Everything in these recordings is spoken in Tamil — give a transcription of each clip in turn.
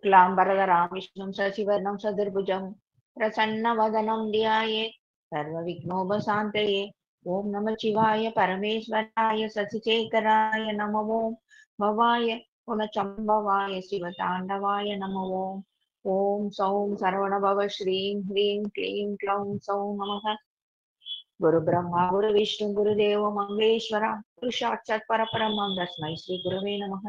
शुक्लाम्बरधरां विष्णुं शशिवर्णं चतुर्भुजं प्रसन्नवदनं ध्यायेत् सर्वविघ्नोपशान्तये। ॐ नमः शिवाय परमेश्वराय शशिशेखराय नमः। ॐ भवाय गुणचम्भवाय शिवताण्डवाय नमः। ॐ सौं सर्वणभव श्रीं ह्रीं क्लीं क्लौं सौं नमः। गुरु ब्रह्मा गुरु विष्णु गुरुदेव महेश्वरा गुरु साक्षात् परब्रह्मं तस्मै ஸ்ரீ குருவே நமக.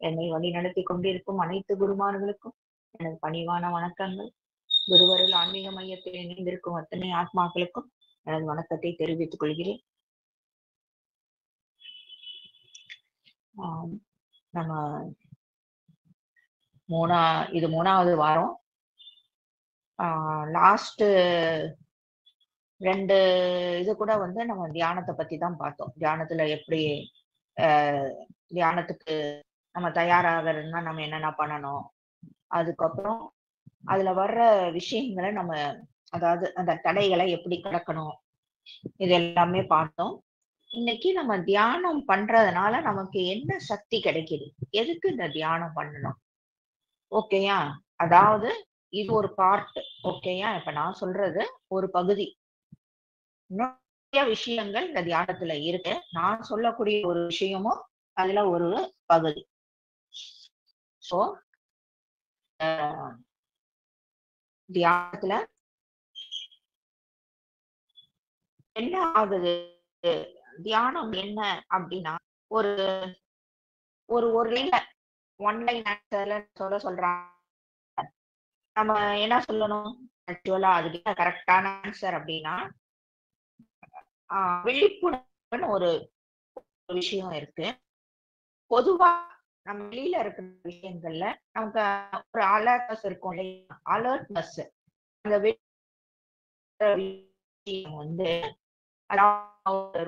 என்னை வழி நடத்தி கொண்டிருக்கும் அனைத்து குருமார்களுக்கும் எனது பணிவான வணக்கங்கள். குருவருள் ஆன்மீக மையத்தில் இணைந்திருக்கும் அத்தனை ஆத்மாக்களுக்கும் எனது வணக்கத்தை தெரிவித்துக் கொள்கிறேன். நம்ம இது மூணாவது வாரம். லாஸ்ட் 2 இது கூட நம்ம தியானத்தை பத்தி தான் பார்த்தோம். தியானத்துல எப்படி தியானத்துக்கு நம்ம தயாராகிறதுனா நம்ம என்னென்ன பண்ணணும், அதுக்கப்புறம் அதுல வர்ற விஷயங்களை நம்ம அதாவது அந்த தடைகளை எப்படி கடக்கணும், இது எல்லாமே பார்த்தோம். இன்னைக்கு நம்ம தியானம் பண்றதுனால நமக்கு என்ன சக்தி கிடைக்குது, எதுக்கு இந்த தியானம் பண்ணணும், ஓகேயா? அதாவது இது ஒரு பார்ட், ஓகேயா? இப்ப நான் சொல்றது ஒரு பகுதி. நிறைய விஷயங்கள் இந்த தியானத்துல இருக்கு. நான் சொல்லக்கூடிய ஒரு விஷயமும் அதுல ஒரு பகுதி. சோ தியானத்துல என்ன ஆகுது, தியானம் என்ன அப்படின்னா ஒரு ஒரு ஒன்லைன் ஆன்சர்ல சொல்றாங்க. நம்ம என்ன சொல்லணும் ஆக்சுவலா, அதுக்கு கரெக்டான ஆன்சர் அப்படின்னா விழிப்புணர்வுன்னு ஒரு விஷயம் இருக்கு. பொதுவா நம்ம வெளியில இருக்கிற விஷயங்கள்ல நமக்கு ஒரு அலர்ட்னஸ் இருக்கும் இல்லையா? அலர்ட்னஸ் அந்த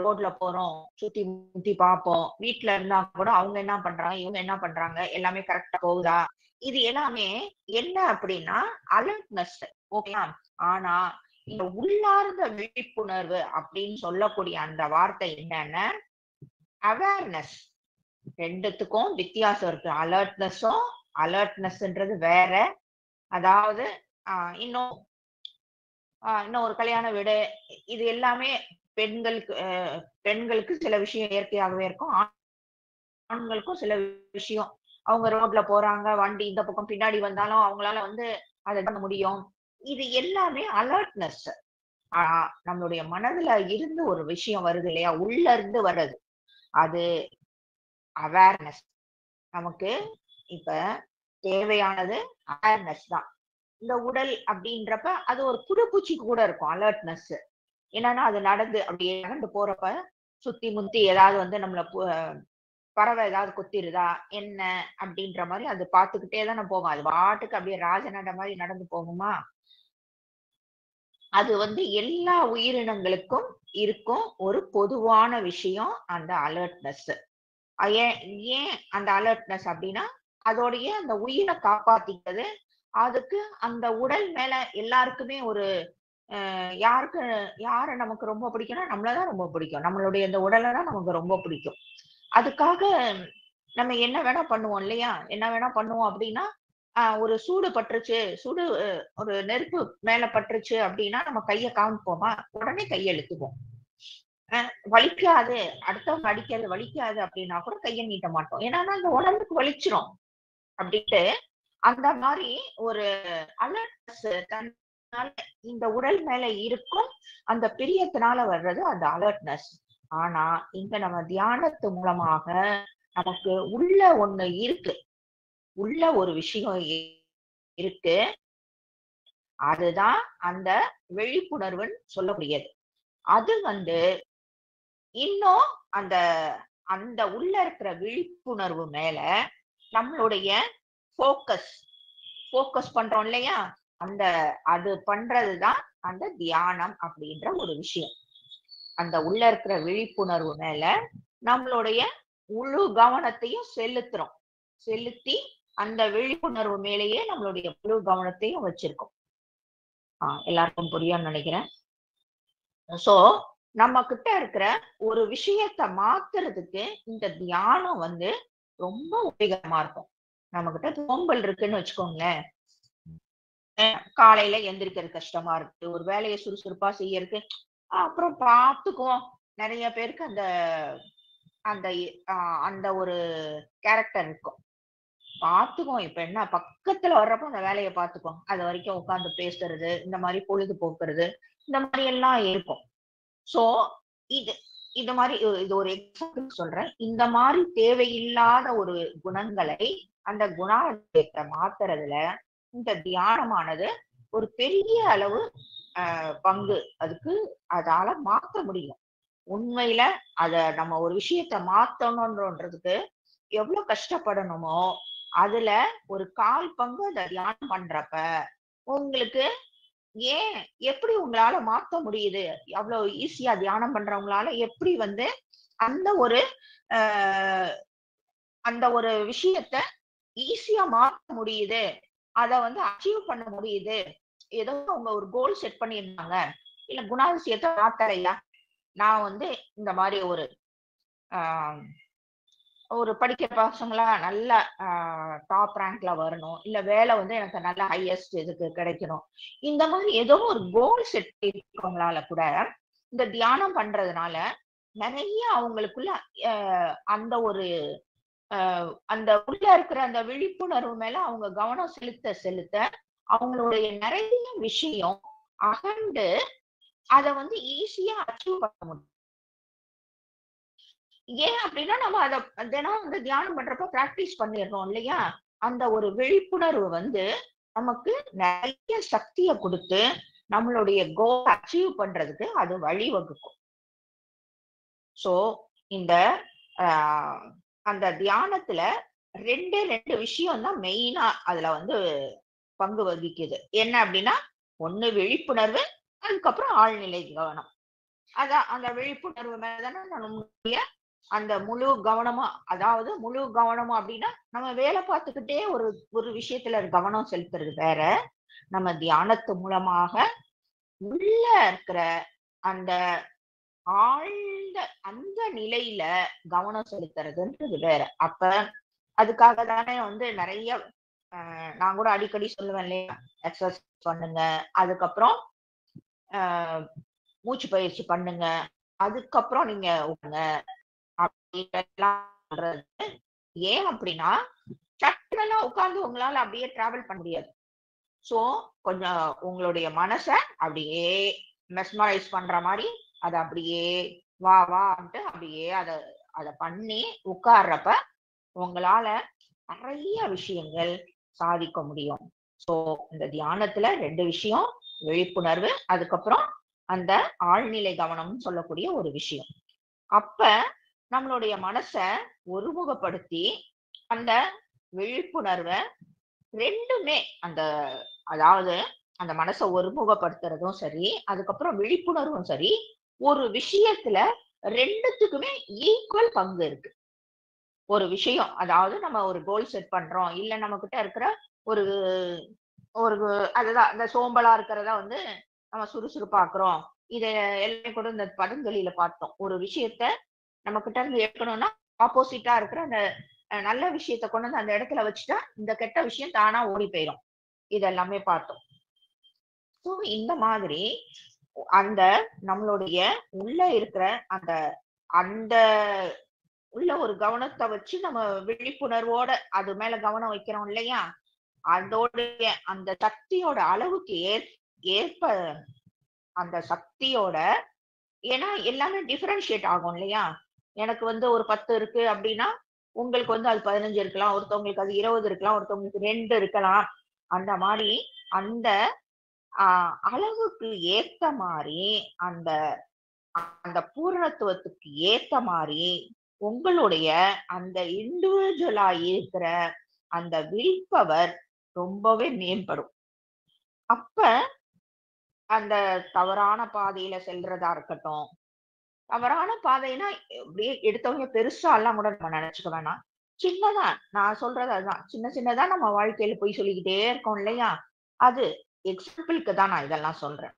ரோட்ல போறோம், சுத்தி முத்தி பார்ப்போம், வீட்டுல இருந்தா கூட அவங்க என்ன பண்றாங்க, இவங்க என்ன பண்றாங்க, எல்லாமே கரெக்டா போகுதா, இது எல்லாமே என்ன அப்படின்னா அலர்ட்னஸ், ஓகேயா? ஆனா இந்த உள்ளார்ந்த விழிப்புணர்வு அப்படின்னு சொல்லக்கூடிய அந்த வார்த்தை என்னன்னா அவேர்னஸ். ரெண்டுத்துக்கும் வித்தியாசம் இருக்கு. அலர்ட்னஸ்ன்றது வேற. அதாவது இன்னும் ஒரு கல்யாண வீடு, இது எல்லாமே பெண்களுக்கு சில விஷயம் இயற்கையாகவே இருக்கும், ஆண்களுக்கும் சில விஷயம். அவங்க ரோட்ல போறாங்க, வண்டி இந்த பக்கம் பின்னாடி வந்தாலும் அவங்களால அதை பண்ண முடியும். இது எல்லாமே அலர்ட்னஸ். நம்மளுடைய மனதுல இருந்து ஒரு விஷயம் வருது இல்லையா, உள்ள இருந்து வர்றது, அது அவேர்னஸ். நமக்கு இப்ப தேவையானது அவேர்னஸ் தான். இந்த உடல் அப்படின்றப்ப அது ஒரு புழுப்பூச்சிக்கு கூட இருக்கும் அலர்ட்னஸ். என்னன்னா அது நடந்து அப்படியே நடந்து போறப்ப சுத்தி முத்தி ஏதாவது நம்மள பறவை ஏதாவது கொத்திருதா என்ன அப்படின்ற மாதிரி அது பார்த்துக்கிட்டே தானே போகும். அது பாட்டுக்கு அப்படியே ராஜநட மாதிரி நடந்து போகுமா? அது எல்லா உயிரினங்களுக்கும் இருக்கும் ஒரு பொதுவான விஷயம் அந்த அலர்ட்னஸ். ஏன் அந்த அலர்ட்னஸ் அப்படின்னா அதோடைய அந்த உயிரை காப்பாத்திக்கிறது. அதுக்கு அந்த உடல் மேல எல்லாருக்குமே ஒரு யார நமக்கு ரொம்ப பிடிக்கும்னா நம்மளதான் ரொம்ப பிடிக்கும், நம்மளுடைய இந்த உடலை தான் நமக்கு ரொம்ப பிடிக்கும். அதுக்காக நம்ம என்ன வேணா பண்ணுவோம் இல்லையா? என்ன வேணா பண்ணுவோம் அப்படின்னா ஒரு சூடு பட்டுருச்சு, ஒரு நெருப்பு மேல பட்டுருச்சு அப்படின்னா நம்ம கையை காமிப்போமா? உடனே கையை இழுத்துப்போம். வலிக்காது, அடுத்தவங்க அடிக்கிறது வலிக்காது அப்படின்னா கூட கையை நீட்ட மாட்டோம். ஏன்னா அந்த உடம்புக்கு வலிச்சிரும் அப்படின்ட்டு. அந்த மாதிரி ஒரு அலர்ட்னஸ் இந்த உடல் மேல இருக்கும் அந்த பிரியத்தினால வர்றது அந்த அலர்ட்னஸ். ஆனா இங்க நம்ம தியானத்து மூலமாக நமக்கு உள்ள ஒண்ணு இருக்கு, உள்ள ஒரு விஷயம் இருக்கு, அதுதான் அந்த விழிப்புணர்வுன்னு சொல்லக்கூடியது. அது இன்னும் அந்த அந்த உள்ள இருக்கிற விழிப்புணர்வு மேல நம்மளுடைய போக்கஸ் பண்றோம் இல்லையா? அது பண்றதுதான் அந்த தியானம் அப்படின்ற ஒரு விஷயம். அந்த உள்ள இருக்கிற விழிப்புணர்வு மேல நம்மளுடைய முழு கவனத்தையும் செலுத்தி அந்த விழிப்புணர்வு மேலேயே நம்மளுடைய முழு கவனத்தையும் வச்சிருக்கோம். எல்லாருக்கும் புரியும்னு நினைக்கிறேன். சோ நம்ம கிட்ட இருக்கிற ஒரு விஷயத்த மாத்துறதுக்கு இந்த தியானம் ரொம்ப உபயோகமா இருக்கும். நம்ம கிட்ட சோம்பல் இருக்குன்னு வச்சுக்கோங்களேன். காலையில எந்திரிக்கிறது கஷ்டமா இருக்கு. ஒரு வேலைய சுறுசுறுப்பா செய்யறதுக்கு, அப்புறம் பார்த்துக்குவோம். நெறைய பேருக்கு அந்த அந்த அந்த ஒரு கேரக்டர் இருக்கும். பார்த்துக்குவோம். இப்ப என்ன பக்கத்துல வர்றப்போ அந்த வேலைய பார்த்துக்குவோம். அதுவரைக்கும் உட்கார்ந்து பேசுறது, இந்த மாரி பொழுது போக்குறது, இந்த மாரி எல்லாம் இருக்கும். சோ, இது இது மாரி இது ஒரு எக்ஸாம்பிள் சொல்றேன். இந்த மாரி தேவையில்லாத ஒரு குணங்களை, அந்த குணாதிசயத்த மாத்துறதுல, இந்த தியானமானது ஒரு பெரிய அளவு பங்கு அதுக்கு அதால மாத்த முடியும். உண்மையில அத நம்ம ஒரு விஷயத்த மாத்தணும்ன்றதுக்கு எவ்வளவு கஷ்டப்படணுமோ, அதுல ஒரு 1/4 பங்கு அத தியானம் பண்றப்ப, உங்களுக்கு ஏன் எப்படி உங்களால மாத்த முடியுது? அவ்வளவு ஈஸியா தியானம் பண்றவங்களால எப்படி வந்து அந்த ஒரு அ அந்த ஒரு விஷயத்த ஈஸியா மாத்த முடியுது? அத வந்து அச்சீவ் பண்ண முடியுது. ஏதோ அவங்க ஒரு கோல் செட் பண்ணியிருந்தாங்க. இல்ல குணாதிசயத்த மாத்தலையா? நான் வந்து இந்த மாரி அ ஒரு படிக்கிற பசங்களா நல்லா அ டாப் ரேங்க்ல வரணும். இல்ல வேலை வந்து எனக்கு நல்ல ஹையஸ்ட் இதுக்கு கிடைக்கணும். இந்த மாரி ஏதோ ஒரு கோல் செட் இருக்கவங்களால கூட, இந்த தியானம் பண்றதுனால நெறைய அவங்களுக்குள்ள அ அந்த ஒரு அந்த உள்ள இருக்கிற அந்த விழிப்புணர்வு மேல அவங்க கவனம் செலுத்த செலுத்த, அவங்களுடைய நெறைய விஷயம் அகண்டு அத வந்து ஈஸியா அச்சீவ் பண்ண முடியும். ஏன் அப்டின்னா, நம்ம அத தினம் வந்து தியானம் பண்றப்ப பிராக்டிஸ் பண்ணிடுறோம் இல்லையா? அந்த ஒரு விழிப்புணர்வு வந்து நமக்கு நெறைய சக்திய குடுத்து, நம்மளுடைய கோல் அச்சீவ் பண்றதுக்கு அது வழிவகுக்கும். சோ, இந்த அ அந்த தியானத்துல 2 விஷயம் தான் மெயினா அதுல வந்து பங்கு வகிக்குது. என்ன அப்டின்னா, ஒண்ணு விழிப்புணர்வு, அதுக்கப்புறம் ஆழ்நிலை கவனம். அதான் அந்த விழிப்புணர்வு மேல தானே நம்மளுடைய அந்த முழு கவனமா அதாவது முழு கவனமா அப்டின்னா, நம்ம வேல பார்த்துக்கிட்டே ஒரு ஒரு விஷயத்துல கவனம் செலுத்துறது வேற. நம்ம தியானத்து மூலமாக உள்ள இருக்கிற அந்த ஆழ்ந்த அந்த நிலையில கவனம் செலுத்துறதுன்றது வேற. அப்ப அதுக்காக தானே வந்து நெறைய நான் கூட அடிக்கடி சொல்லுவேன் இல்லையா? எக்சர்சைஸ் பண்ணுங்க. அதுக்கப்புறம் அ மூச்சு பயிற்சி பண்ணுங்க. அதுக்கப்புறம் நீங்க அப்படின்னுலாம் சொல்றது. ஏன் அப்படின்னா, சட்டுனெல்லாம் உட்கார்ந்து உங்களால அப்படியே டிராவல் பண்ண முடியாது. சோ, கொஞ்சம் உங்களுடைய மனச அப்படியே மெஸ்மரைஸ் பண்ற மாரி, அத அப்படியே வா வான்ட்டு அப்படியே அத அத பண்ணி உட்கார்றப்ப, உங்களால நெறைய விஷயங்கள் சாதிக்க முடியும். சோ, இந்த தியானத்துல 2 விஷயம். விழிப்புணர்வு, அதுக்கப்புறம் அந்த ஆழ்நிலை கவனம்னு சொல்லக்கூடிய ஒரு விஷயம். அப்ப நம்மளுடைய மனச ஒருமுகப்படுத்தி, அந்த விழிப்புணர்வ 2மே அந்த அதாவது அந்த மனச ஒருமுகப்படுத்துறதும் சரி, அதுக்கப்புறம் விழிப்புணர்வும் சரி, ஒரு விஷயத்துல 2த்துக்குமே ஈக்குவல் பங்கு இருக்கு. ஒரு விஷயம் அதாவது நம்ம ஒரு கோல் செட் பண்றோம். இல்ல நம்மகிட்ட இருக்கிற ஒரு ஒரு அதுதான் இந்த சோம்பலா இருக்கிறத வந்து நம்ம சுறுசுறுப்பாக்குறோம். இத எல்லாமே கூட இந்த பதஞ்சலியில பார்த்தோம். ஒரு விஷயத்த நம்ம கிட்ட இருந்து எடுக்கணும்னா, ஆப்போசிட்டா இருக்கிற அந்த நல்ல விஷயத்த கொண்டு வந்து அந்த இடத்துல வச்சுட்டா, இந்த கெட்ட விஷயம் தானா ஓடி போயிரும். இது எல்லாமே பார்த்தோம். ஸோ இந்த மாதிரி அந்த நம்மளுடைய உள்ள இருக்கிற அந்த அந்த உள்ள ஒரு கவனத்த வச்சு நம்ம விழிப்புணர்வோட அது மேல கவனம் வைக்கிறோம் இல்லையா? அதோடைய அந்த சக்தியோட அளவுக்கு ஏற்ப அந்த சக்தியோட ஏன்னா எல்லாமே டிஃபரன்ஷியேட் ஆகும் இல்லையா? எனக்கு வந்து ஒரு 10 இருக்கு அப்டின்னா, உங்களுக்கு வந்து அது 15 இருக்கலாம். ஒருத்தவங்களுக்கு அது 20 இருக்கலாம். ஒருத்தவங்களுக்கு 2 இருக்கலாம். அந்த மாரி அந்த அ அளவுக்கு ஏத்த மாரி, அந்த அந்த பூரணத்துவத்துக்கு ஏத்த மாரி, உங்களுடைய அந்த இண்டிவிஜுவலா இருக்கிற அந்த வில் பவர் ரொம்பவே மேம்படும். அப்ப அந்த தவறான பாதையில செல்றதா இருக்கட்டும், தவறான பாதைன்னா, அப்படியே எடுத்தோனே பெருசாலாம் கூட நம்ம நெனச்சுக்க வேணாம். சின்னதா நான் சொல்றது அதுதான். சின்ன சின்னதா நம்ம வாழ்க்கையில பொய் சொல்லிக்கிட்டே இருக்கோம் இல்லையா? அது எக்ஸாம்பிள்க்கு தான் நான் இதெல்லாம் சொல்றேன்.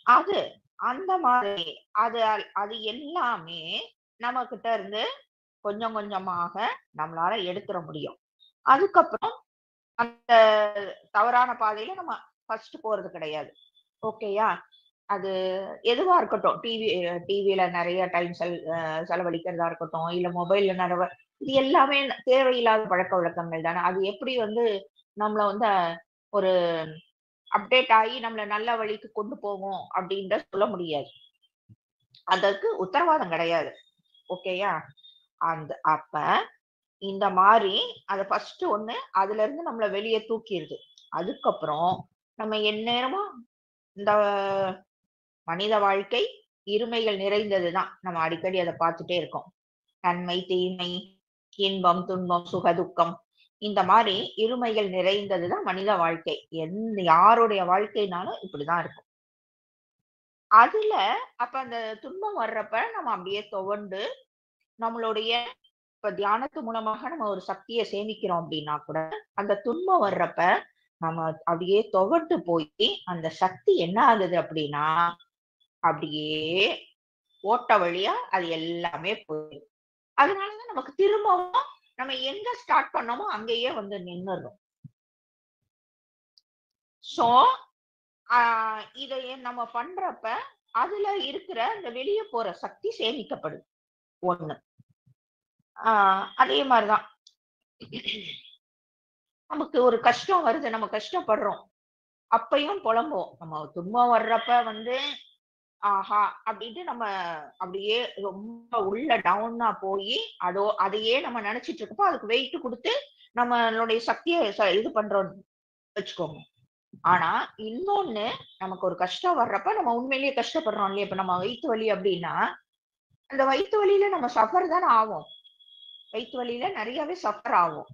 அது அந்த மாதிரி அது அது எல்லாமே நம்மகிட்ட இருந்து கொஞ்சம் கொஞ்சமாக நம்மளால எடுத்துற முடியும். அதுக்கப்புறம் அந்த தவறான பாதையில நம்ம ஃபர்ஸ்ட் போறது கிடையாது. ஓகேயா? அது எதுவா இருக்கட்டும். டிவில நெறைய டைம் செலவழிக்கிறதா இருக்கட்டும், இல்ல மொபைல்ல இது எல்லாமே தேவையில்லாத பழக்கவழக்கங்கள் தானே. அது எப்படி வந்து நம்மள வந்து ஒரு அப்டேட் ஆயி நம்மள நல்ல வழிக்கு கொண்டு போகும் அப்படின்றத சொல்ல முடியாது. அதற்கு உத்தரவாதம் கிடையாது. ஓகேயா? அப்ப இந்த மாரி அத ஃபர்ஸ்ட் ஒண்ணு அதுலருந்து நம்மள வெளிய தூக்கிருது. அதுக்கப்புறம் நம்ம எந்நேரமும் இந்த மனித வாழ்க்கை இருமைகள் நிறைந்தது தான். நம்ம அடிக்கடி அத பார்த்துட்டே இருக்கோம். நன்மை, தீமை, இன்பம், துன்பம், சுகம். இந்த மாரி இருமைகள் நிறைந்தது தான் மனித வாழ்க்கை. யாருடைய வாழ்க்கைனாலும் இப்படிதான் இருக்கும். அதுல அப்ப அந்த துன்பம் வர்றப்ப நம்ம அப்படியே துவண்டு நம்மளுடைய இப்ப தியானத்து மூலமாக நம்ம ஒரு சக்திய சேமிக்கிறோம் அப்படின்னா கூட, அந்த துன்பம் வர்றப்ப நம்ம அப்படியே துவண்டு போயி அந்த சக்தி என்ன ஆகுது அப்படின்னா, அப்படியே ஓட்ட வழியா அது எல்லாமே போயிரும். அதனாலதான் நமக்கு திரும்பவும் நம்ம எங்க ஸ்டார்ட் பண்ணோமோ அங்கேயே வந்து நின்னுறோம். சோ, ஆ இத நம்ம பண்றப்ப, அதுல இருக்கிற இந்த வெளிய போற சக்தி சேமிக்கப்படுது. 1. ஆ அதே மாரி தான். நமக்கு ஒரு கஷ்டம் வருது, நம்ம கஷ்டப்படுறோம். அப்பயும் புலம்புவோம். நம்ம துன்பம் வர்றப்ப வந்து, ஆஹா! அப்டின்ட்டு நம்ம அப்படியே ரொம்ப உள்ள டவுனா போயி, அதையே நம்ம நெனச்சுட்டு இருக்கப்போ, அதுக்கு வெயிட் குடுத்து நம்மளுடைய சக்திய இது பண்றோம்னு வச்சுக்கோங்க. ஆனா, இன்னொன்னு நமக்கு ஒரு கஷ்டம் வர்றப்ப, நம்ம உண்மையிலேயே கஷ்டப்படுறோம் இல்லையா? இப்ப நம்ம வயித்து வலி அப்டின்னா, அந்த வயித்து வலியில நம்ம சஃபர் தானே ஆவோம். வயித்து வலியில நெறையாவே சஃபர் ஆவோம்.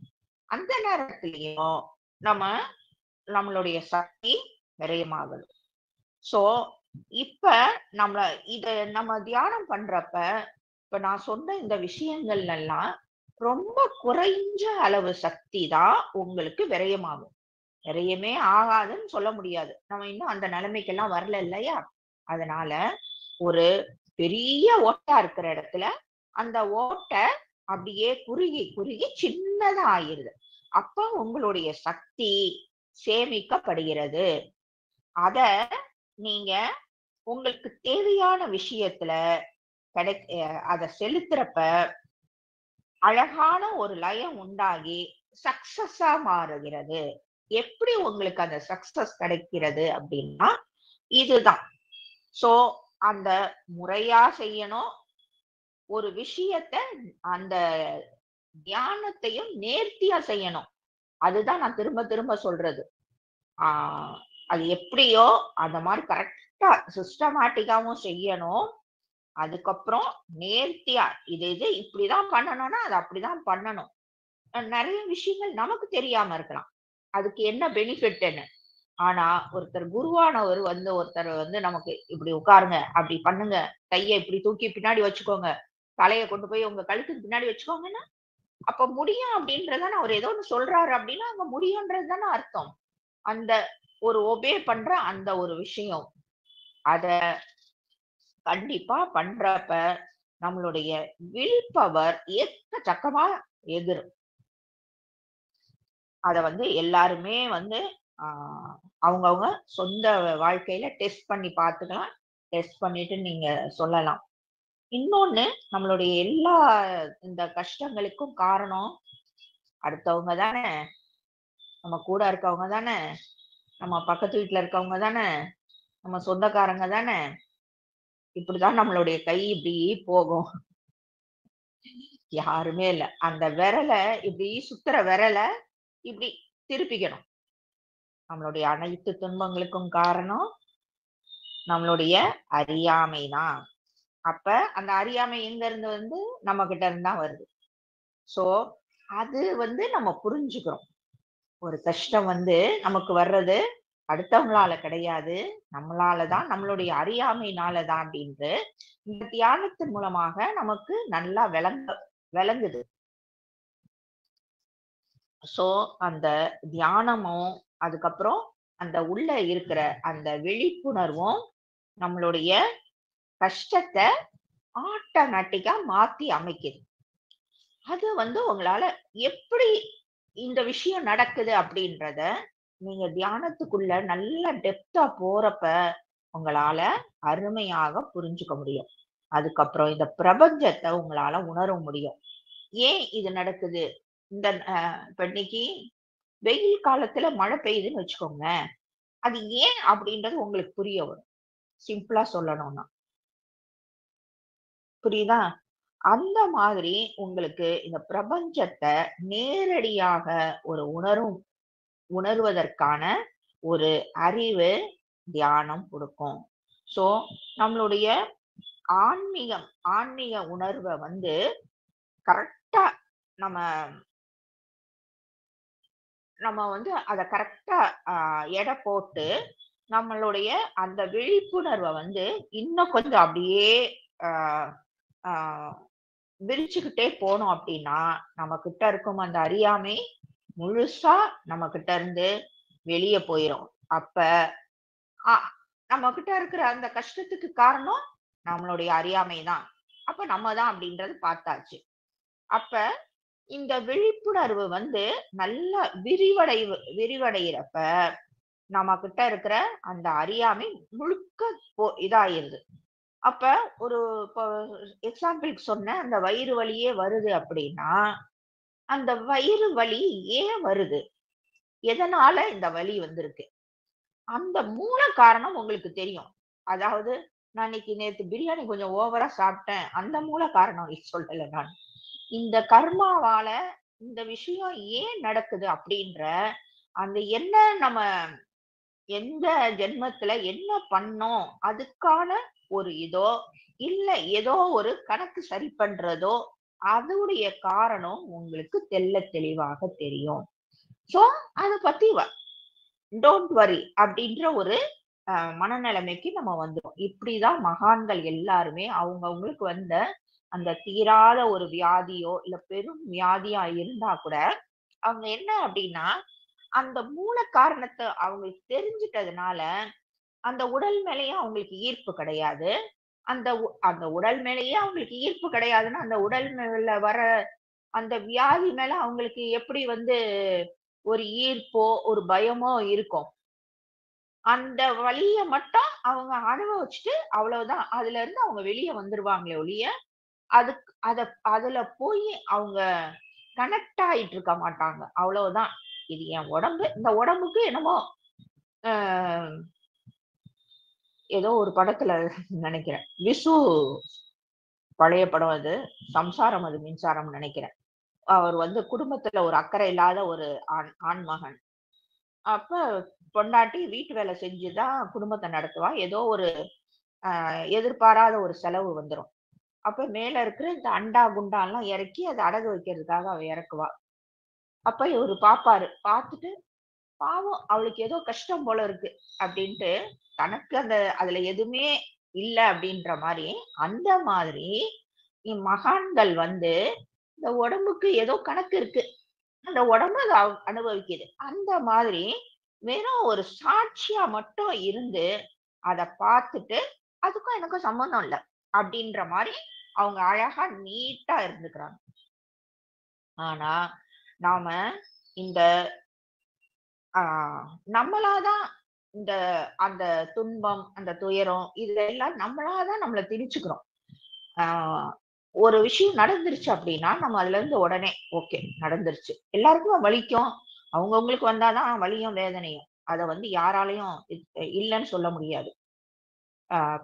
அந்த நேரத்திலயும் நம்ம நம்மளுடைய சக்தி விரயமாகுது. சோ, இப்ப நம்மள இத நம்ம தியானம் பண்றப்ப, இப்ப நான் சொன்ன இந்த விஷயங்கள் எல்லாம் ரொம்ப குறைஞ்ச அளவு சக்தி தான் உங்களுக்கு விரயமாகும். விரயமே ஆகாதுன்னு சொல்ல முடியாது. நம்ம இன்னும் அந்த நிலைமைக்கெல்லாம் வரல இல்லையா? அதனால ஒரு பெரிய ஓட்டை இருக்கிற இடத்துல, அந்த ஓட்டை அப்படியே குறுகி, குறுகி சின்னதா ஆயிருது. அப்ப உங்களுடைய சக்தி சேமிக்கப்படுகிறது. அத நீங்க உங்களுக்கு தேவையான விஷயத்துல கிடைக் அ அத செலுத்துறப்ப, அழகான ஒரு லயம் உண்டாகி சக்சஸா மாறுகிறது. எப்படி உங்களுக்கு அந்த சக்சஸ் கிடைக்கிறது அப்படின்னா, இதுதான். சோ, அந்த முறையா செய்யணும். ஒரு விஷயத்த அந்த தியானத்தையும் நேர்த்தியா செய்யணும். அதுதான் நான் திரும்ப திரும்ப சொல்றது. ஆ அது எப்படியோ அந்த மாரி கரெக்ட்டா சிஸ்டமேட்டிக்காவும் செய்யணும். அதுக்கப்புறம் நேர்த்தியா இது இப்படிதான் பண்ணணும்னா, அத அப்படிதான் பண்ணணும். நெறைய விஷயங்கள் நமக்கு தெரியாம இருக்கலாம். அதுக்கு என்ன பெனிஃபிட்ன்னு. ஆனா, ஒருத்தர் வந்து நமக்கு இப்படி உட்காருங்க, அப்படி பண்ணுங்க, கைய இப்படி தூக்கி பின்னாடி வச்சுக்கோங்க, தலைய கொண்டு போய் உங்க கழுத்துக்கு பின்னாடி வச்சுக்கோங்கன்னா, அப்ப முடியும் அப்படின்றது தானே அவர் ஏதோ ஒண்ணு சொல்றாரு அப்படின்னா, அங்க முடியும்ன்றது தானே அர்த்தம். அந்த ஒரு ஒபே பண்ற அந்த ஒரு விஷயம். அத கண்டிப்பா பண்றப்ப, நம்மளுடைய வில் பவர் எக்கச்சக்கமா எகிரும். அத வந்து எல்லாருமே வந்து ஆ அவங்கவங்க சொந்த வாழ்க்கையில டெஸ்ட் பண்ணி பார்த்துக்கலாம். டெஸ்ட் பண்ணிட்டு நீங்க சொல்லலாம். இன்னொன்னு நம்மளுடைய எல்லா இந்த கஷ்டங்களுக்கும் காரணம் அடுத்தவங்க தானே, நம்ம கூட இருக்கவங்க தானே, நம்ம பக்கத்து வீட்ல இருக்கவங்க தானே, நம்ம சொந்தக்காரங்க தானே. இப்படிதான் நம்மளுடைய கை இப்படி போகும். யாருமே இல்ல. அந்த விரல இப்படி சுத்துற விரல இப்படி திருப்பிக்கணும். நம்மளுடைய அனைத்து துன்பங்களுக்கும் காரணம் நம்மளுடைய அறியாமை தான். அப்ப அந்த அறியாமை எங்க இருந்து வந்து நம்ம கிட்ட இருந்து தான் வருது. சோ, அது வந்து நம்ம புரிஞ்சுக்கிறோம். ஒரு கஷ்டம் வந்து நமக்கு வர்றது அடுத்தவங்களால கிடையாது. நம்மளால தான், நம்மளுடைய அறியாமையினால தான் அப்படின்ட்டு, இந்த தியானத்தின் மூலமாக நமக்கு நல்லா விளங்குது. சோ, அந்த தியானமும், அதுக்கப்புறம் அந்த உள்ள இருக்கிற அந்த விழிப்புணர்வும் நம்மளுடைய கஷ்டத்த ஆட்டோமேட்டிக்கா மாத்தி அமைக்குது. அது வந்து உங்களால எப்படி இந்த விஷயம் நடக்குது அப்படின்றத நீங்க தியானத்துக்குள்ள நல்ல டெப்தா போறப்ப உங்களால அருமையாக புரிஞ்சுக்க முடியும். அதுக்கப்புறம் இந்த பிரபஞ்சத்தை உங்களால உணர முடியும். ஏன் இது நடக்குது? இந்த இப்ப இன்னைக்கு வெயில் காலத்துல மழை பெய்யுதுன்னு வச்சுக்கோங்க. அது ஏன் அப்படின்றது உங்களுக்கு புரிய வரும். சிம்பிளா சொல்லணும்னா. புரியுதா? அந்த மாதிரி உங்களுக்கு இந்த பிரபஞ்சத்தை நேரடியாக ஒரு உணர்வதற்கான ஒரு அறிவு தியானம் கொடுக்கும். சோ நம்மளுடைய ஆன்மீகம் ஆன்மீக உணர்வை வந்து கரெக்டா நம்ம நம்ம வந்து அத கரெக்டா எடை போட்டு நம்மளுடைய அந்த விழிப்புணர்வை வந்து இன்னும் கொஞ்சம் அப்படியே ஆஹ் ஆஹ் விரிச்சுக்கிட்டே போனோம் அப்படின்னா நம்ம கிட்ட இருக்கும் அந்த அறியாமை முழுசா நம்ம கிட்ட இருந்து வெளியே போயிரும். அப்ப நம்ம கிட்ட இருக்கிற அந்த கஷ்டத்துக்கு காரணம் நம்மளுடைய அறியாமை தான். அப்ப நம்ம தான் அப்படின்றது பார்த்தாச்சு. அப்ப இந்த விழிப்புணர்வு வந்து நல்லா விரிவடைகிறப்ப நம்ம கிட்ட இருக்கிற அந்த அறியாமை முழுக்க இதாயிருது. அப்ப ஒரு இப்போ எக்ஸாம்பிளுக்கு சொன்ன அந்த வயிறு வலியே வருது அப்படின்னா அந்த வயிறு வலி ஏன் வருது, எதனால இந்த வலி வந்திருக்கு, அந்த மூல காரணம் உங்களுக்கு தெரியும். அதாவது நான் இன்னைக்கு நேத்து பிரியாணி கொஞ்சம் ஓவரா சாப்பிட்டேன், அந்த மூல காரணம் சொல்லல நான். இந்த கர்மாவால இந்த விஷயம் ஏன் நடக்குது அப்படின்ற அந்த என்ன நம்ம எந்த ஜென்மத்துல என்ன பண்ணோம் அதுக்கான ஒரு இதோ இல்ல ஏதோ ஒரு கணக்கு சரி பண்றதோ அதோடைய காரணம் உங்களுக்கு தெளிவாக தெரியும். சோ அத பத்தி டோன்ட் வரி அப்படின்ற ஒரு மனநிலைமைக்கு நம்ம வந்துடும். இப்படிதான் மகான்கள் எல்லாருமே அவங்களுக்கு வந்த அந்த தீராத ஒரு வியாதியோ இல்ல பெரும் வியாதியா இருந்தா கூட அவங்க என்ன அப்படின்னா அந்த மூல காரணத்தை அவங்களுக்கு தெரிஞ்சிட்டதுனால அந்த உடல் மேலேயே அவங்களுக்கு ஈர்ப்பு கிடையாது. அந்த உடல் மேலேயே அவங்களுக்கு ஈர்ப்பு கிடையாதுன்னா அந்த உடல் மேல வர அந்த வியாதி மேல அவங்களுக்கு எப்படி வந்து ஒரு ஈர்ப்போ ஒரு பயமோ இருக்கும். அந்த வலிய மட்டும் அவங்க அனுபவிச்சுட்டு அவ்வளவுதான். அதுல இருந்து அவங்க வெளிய வந்துருவாங்களே ஒழிய, அதுல போய் அவங்க கனெக்ட் ஆயிட்டு இருக்க மாட்டாங்க. அவ்வளவுதான். இது என் உடம்பு. இந்த உடம்புக்கு என்னமோ அ ஏதோ ஒரு படத்துல நினைக்கிறேன். விசு பழைய படம் அது. சம்சாரம் அது மின்சாரம்னு நினைக்கிறேன். அவர் வந்து குடும்பத்துல ஒரு அக்கறை இல்லாத ஒரு ஆண்மகன். அப்ப பொண்டாட்டி வீட்டு வேலை செஞ்சுதான் குடும்பத்தை நடத்துவா. ஏதோ ஒரு எதிர்பாராத ஒரு செலவு வந்துரும். அப்ப மேல இருக்கிற இந்த அண்டா குண்டா எல்லாம் இறக்கி அதை அடகு வைக்கிறதுக்காக அவ இறக்குவா. அப்ப இவரு பாப்பாரு. பார்த்துட்டு பாவம் அவளுக்கு ஏதோ கஷ்டம் போல இருக்கு அப்படின்ட்டு தனக்கு அதுல எதுவுமே இல்ல அப்படின்ற மாதிரி அந்த மாதிரி மகான்கள் வந்து இந்த உடம்புக்கு ஏதோ கணக்கு இருக்கு, அந்த உடம்பு அதை அனுபவிக்குது. அந்த மாதிரி வெறும் ஒரு சாட்சியா மட்டும் இருந்து அத பார்த்துட்டு அதுக்கும் எனக்கும் சம்பந்தம் இல்ல அப்படின்ற மாதிரி அவங்க அழகா நீட்டா இருந்துக்கிறாங்க. ஆனா நாம இந்த நம்மளாதான் இந்த அந்த துன்பம் அந்த துயரம் இதெல்லாம் நம்மளாதான் நம்மள திணிச்சுக்கிறோம். ஆஹ் ஒரு விஷயம் நடந்துருச்சு அப்படின்னா நம்ம அதுல இருந்து உடனே ஓகே நடந்துருச்சு, எல்லாருக்கும் வலிக்கும், அவங்கவுங்களுக்கு வந்தாதான் வலியும் வேதனையும். அத வந்து யாராலையும் இல்லைன்னு சொல்ல முடியாது.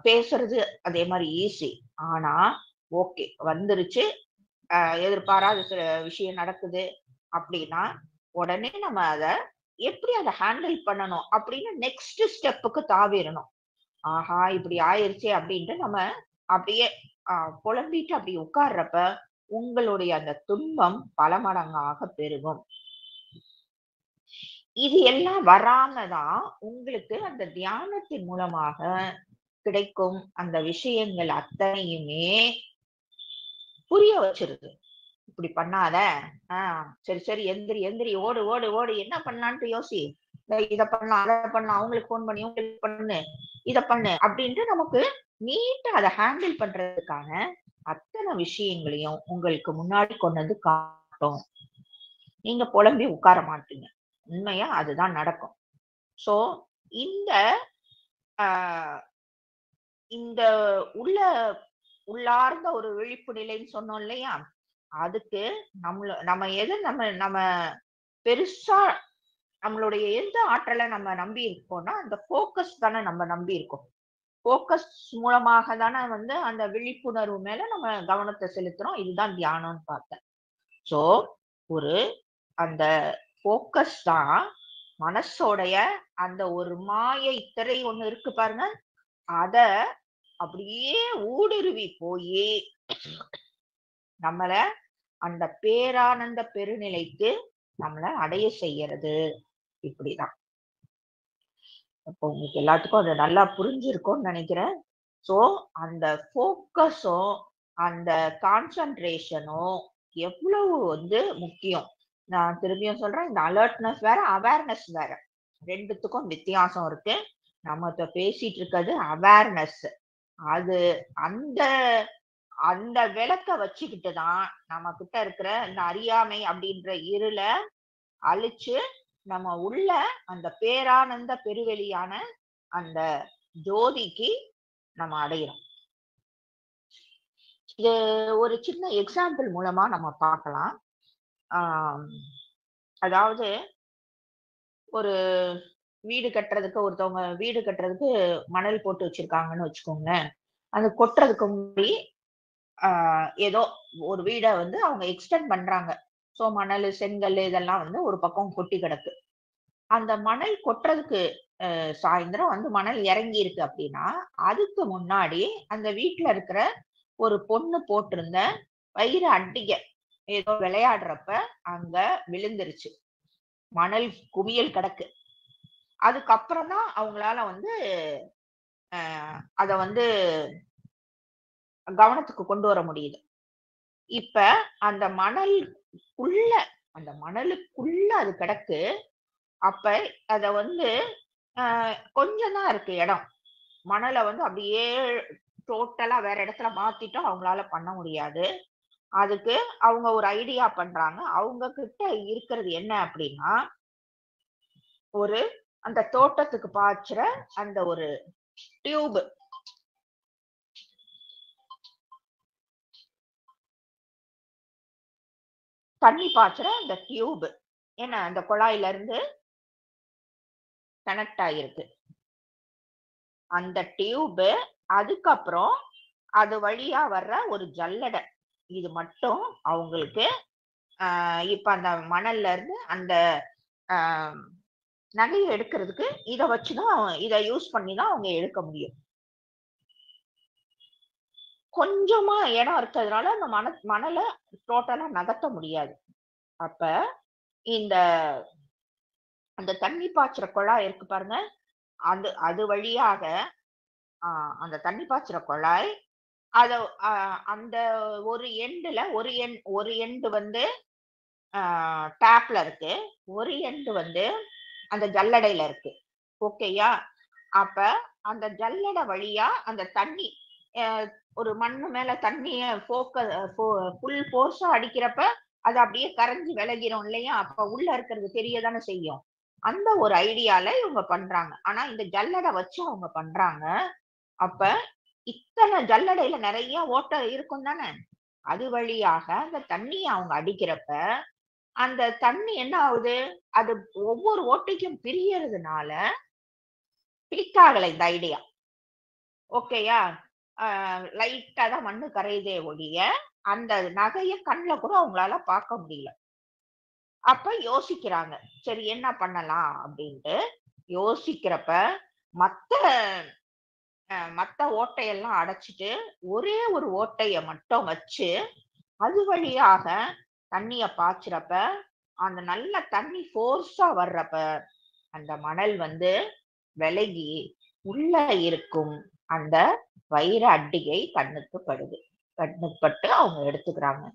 பேசுறது அதே மாதிரி ஈஸி. ஆனா ஓகே வந்துருச்சு, எதிர்பாராத சில விஷயம் நடக்குது அப்படின்னா உடனே நம்ம எப்படி அதை ஹேண்டில் பண்ணணும் அப்படின்னு நெக்ஸ்ட் ஸ்டெப்புக்கு தாவிரணும். ஆஹா இப்படி ஆயிருச்சே அப்படின்ட்டு நம்ம அப்படியே புலம்பிட்டு அப்படி உட்கார்றப்ப உங்களுடைய அந்த துன்பம் பல மடங்காக பெருகும். இது எல்லாம் வராமதான் உங்களுக்கு அந்த தியானத்தின் மூலமாக கிடைக்கும் அந்த விஷயங்கள் அத்தனையுமே புரிய வச்சிருது. இப்படி பண்ணாத, சரி சரி எந்திரி எந்திரி, ஓடு ஓடு ஓடு, என்ன பண்ணலான்ட்டு யோசி, இத பண்ணலாம் அதை பண்ணலாம், அவங்களுக்கு போன் பண்ணி உங்களுக்கு பண்ணு, இத பண்ணு அப்படின்ட்டு நமக்கு நீட்டா அதை ஹேண்டில் பண்றதுக்கான அத்தனை விஷயங்களையும் உங்களுக்கு முன்னாடி கொண்டு வந்து காட்டும். நீங்க புலம்பி உட்கார மாட்டீங்க. உண்மையா அதுதான் நடக்கும். சோ இந்த ஆஹ் இந்த உள்ள உள்ளார்ந்த ஒரு விழிப்பு நிலைன்னு சொன்னோம் இல்லையா? அதுக்கு நம்ம நம்ம பெருசா நம்மளுடைய எந்த ஆற்றலை நம்ம நம்பி இருக்கோம்னா, அந்த ஃபோக்கஸ் தானே நம்ம நம்பி இருக்கோம். ஃபோக்கஸ் மூலமாக தானே அந்த விழிப்புணர்வு மேல நம்ம கவனத்தை செலுத்துறோம். இதுதான் தியானம்னு பார்த்தேன். சோ ஒரு அந்த ஃபோக்கஸ் தான் மனசோடைய அந்த ஒரு மாயை திரை ஒண்ணு இருக்கு பாருங்க. அத அப்படியே ஊடுருவி போயி நம்மள அந்த பேரானந்த பெருநிலைக்கு நம்மள அடைய செய்யறது. இப்படிதான். அப்போ உங்களுக்கு எல்லாத்துக்கும் அது நல்லா புரிஞ்சிருக்கும்னு நினைக்கிறேன். சோ அந்த ஃபோக்கஸும் அந்த கான்சன்ட்ரேஷனும் எவ்வளவு முக்கியம். நான் திரும்பியும் சொல்றேன், இந்த அலர்ட்னஸ் வேற, அவேர்னஸ் வேற. 2த்துக்கும் வித்தியாசம் இருக்கு. நம்ம இப்ப பேசிட்டு இருக்கிறது அவேர்னஸ். அது அந்த அந்த விளக்க வச்சுக்கிட்டு தான் நம்ம கிட்ட இருக்கிற இந்த அறியாமை அப்படின்ற இருள அழிச்சு நம்ம உள்ள அந்த பேரானந்த பெருவெளியான அந்த ஜோதிக்கு நம்ம அடையிறோம். இது ஒரு சின்ன எக்ஸாம்பிள் மூலமா நம்ம பார்க்கலாம். ஆஹ் அதாவது ஒரு வீடு கட்டுறதுக்கு ஒருத்தவங்க வீடு கட்டுறதுக்கு மணல் போட்டு வச்சிருக்காங்கன்னு வச்சுக்கோங்களேன். அது கொட்டுறதுக்கு முன்னாடி ஏதோ ஒரு வீடை அவங்க எக்ஸ்டெண்ட் பண்றாங்க. சோ மணல், செங்கல் இதெல்லாம் ஒரு பக்கம் கொட்டி கிடக்கு. அந்த மணல் கொட்டுறதுக்கு சாயந்தரம் மணல் இறங்கி இருக்கு அப்படின்னா, அதுக்கு முன்னாடி அந்த வீட்டுல இருக்கிற ஒரு பொண்ணு போட்டிருந்த வைர அட்டிகை ஏதோ விளையாடுறப்ப அங்க விழுந்துருச்சு. மணல் குவியல் கிடக்கு. அதுக்கப்புறம் தான் அவங்களால அத கவனத்துக்கு கொண்டு வர முடியுது. இப்ப அந்த மணலுக்குள்ள அந்த மணலுக்குள்ள அது கிடக்கு. அப்ப அத கொஞ்சம் தான் இருக்கு இடம். மணலை அப்படியே டோட்டலா வேற இடத்துல மாத்திட்டோம் அவங்களால பண்ண முடியாது. அதுக்கு அவங்க ஒரு ஐடியா பண்றாங்க. அவங்க கிட்ட இருக்கிறது என்ன அப்படின்னா, ஒரு அந்த தோட்டத்துக்கு பாய்ச்சுற அந்த ஒரு டியூப், தண்ணி பாய்ச்சுற அந்த டியூப் என்ன அந்த குழாயில இருந்து கனெக்ட் ஆகிருக்கு. அந்த டியூப், அதுக்கப்புறம் அது வழியா வர்ற ஒரு ஜல்லடை. இது மட்டும் அவங்களுக்கு இப்ப அந்த மணல்ல இருந்து அந்த நகையை எடுக்கிறதுக்கு இதை வச்சுதான் இதை யூஸ் பண்ணிதான் அவங்க எடுக்க முடியும். கொஞ்சமா இடம் இருக்கிறதுனால அந்த மணலை டோட்டலா நகர்த்த முடியாது. அப்ப இந்த அந்த தண்ணி பாய்ச்சுற குழாய் இருக்கு பாருங்க, அது வழியாக அந்த தண்ணி பாய்ச்சுற குழாய் அத அந்த ஒரு எண்டுல ஒரு எண்டு டேப்ல இருக்கு, ஒரு எண்டு அந்த ஜல்லடையில இருக்கு. ஓகேயா? அப்ப அந்த ஜல்லடை வழியா அந்த தண்ணி ஒரு மண்ணு மேல தண்ணிய ஃபுல் போர்ஸா அடிக்கிறப்ப அது அப்படியே கரைஞ்சு விலகிரும் இல்லையா? அப்ப உள்ள இருக்கிறது தெரியதானே செய்யும். அந்த ஒரு ஐடியால இவங்க பண்றாங்க. ஆனா இந்த ஜல்லடை வச்சு அவங்க பண்றாங்க. அப்ப இத்தனை ஜல்லடையில நிறைய ஓட்டை இருக்கும் தானே? அது வழியாக அந்த தண்ணியை அவங்க அடிக்கிறப்ப அந்த தண்ணி என்ன ஆகுது? அது ஒவ்வொரு ஓட்டைக்கும் பிரியறதுனால கிளிக் ஆகல இந்த ஐடியா. ஓகேயா? லைட்டா தான் மண்ணு கரையுதே ஒழிய அந்த நகைய கண்ணுல கூட அவங்களால பார்க்க முடியல. அப்ப யோசிக்கிறாங்க, சரி என்ன பண்ணலாம் அப்படின்ட்டு. யோசிக்கிறப்ப மத்த மத்த ஓட்டையெல்லாம் அடைச்சிட்டு ஒரே ஒரு ஓட்டைய மட்டும் வச்சு அது வழியாக தண்ணிய பாய்ச்சுறப்ப அந்த நல்ல தண்ணி ஃபோர்ஸா வர்றப்ப அந்த மணல் விலகி உள்ள இருக்கும் அந்த வைர அட்டிகை கண்ணுக்கு படுது. கண்ணுக்கு பட்டு அவங்க எடுத்துக்கிறாங்க.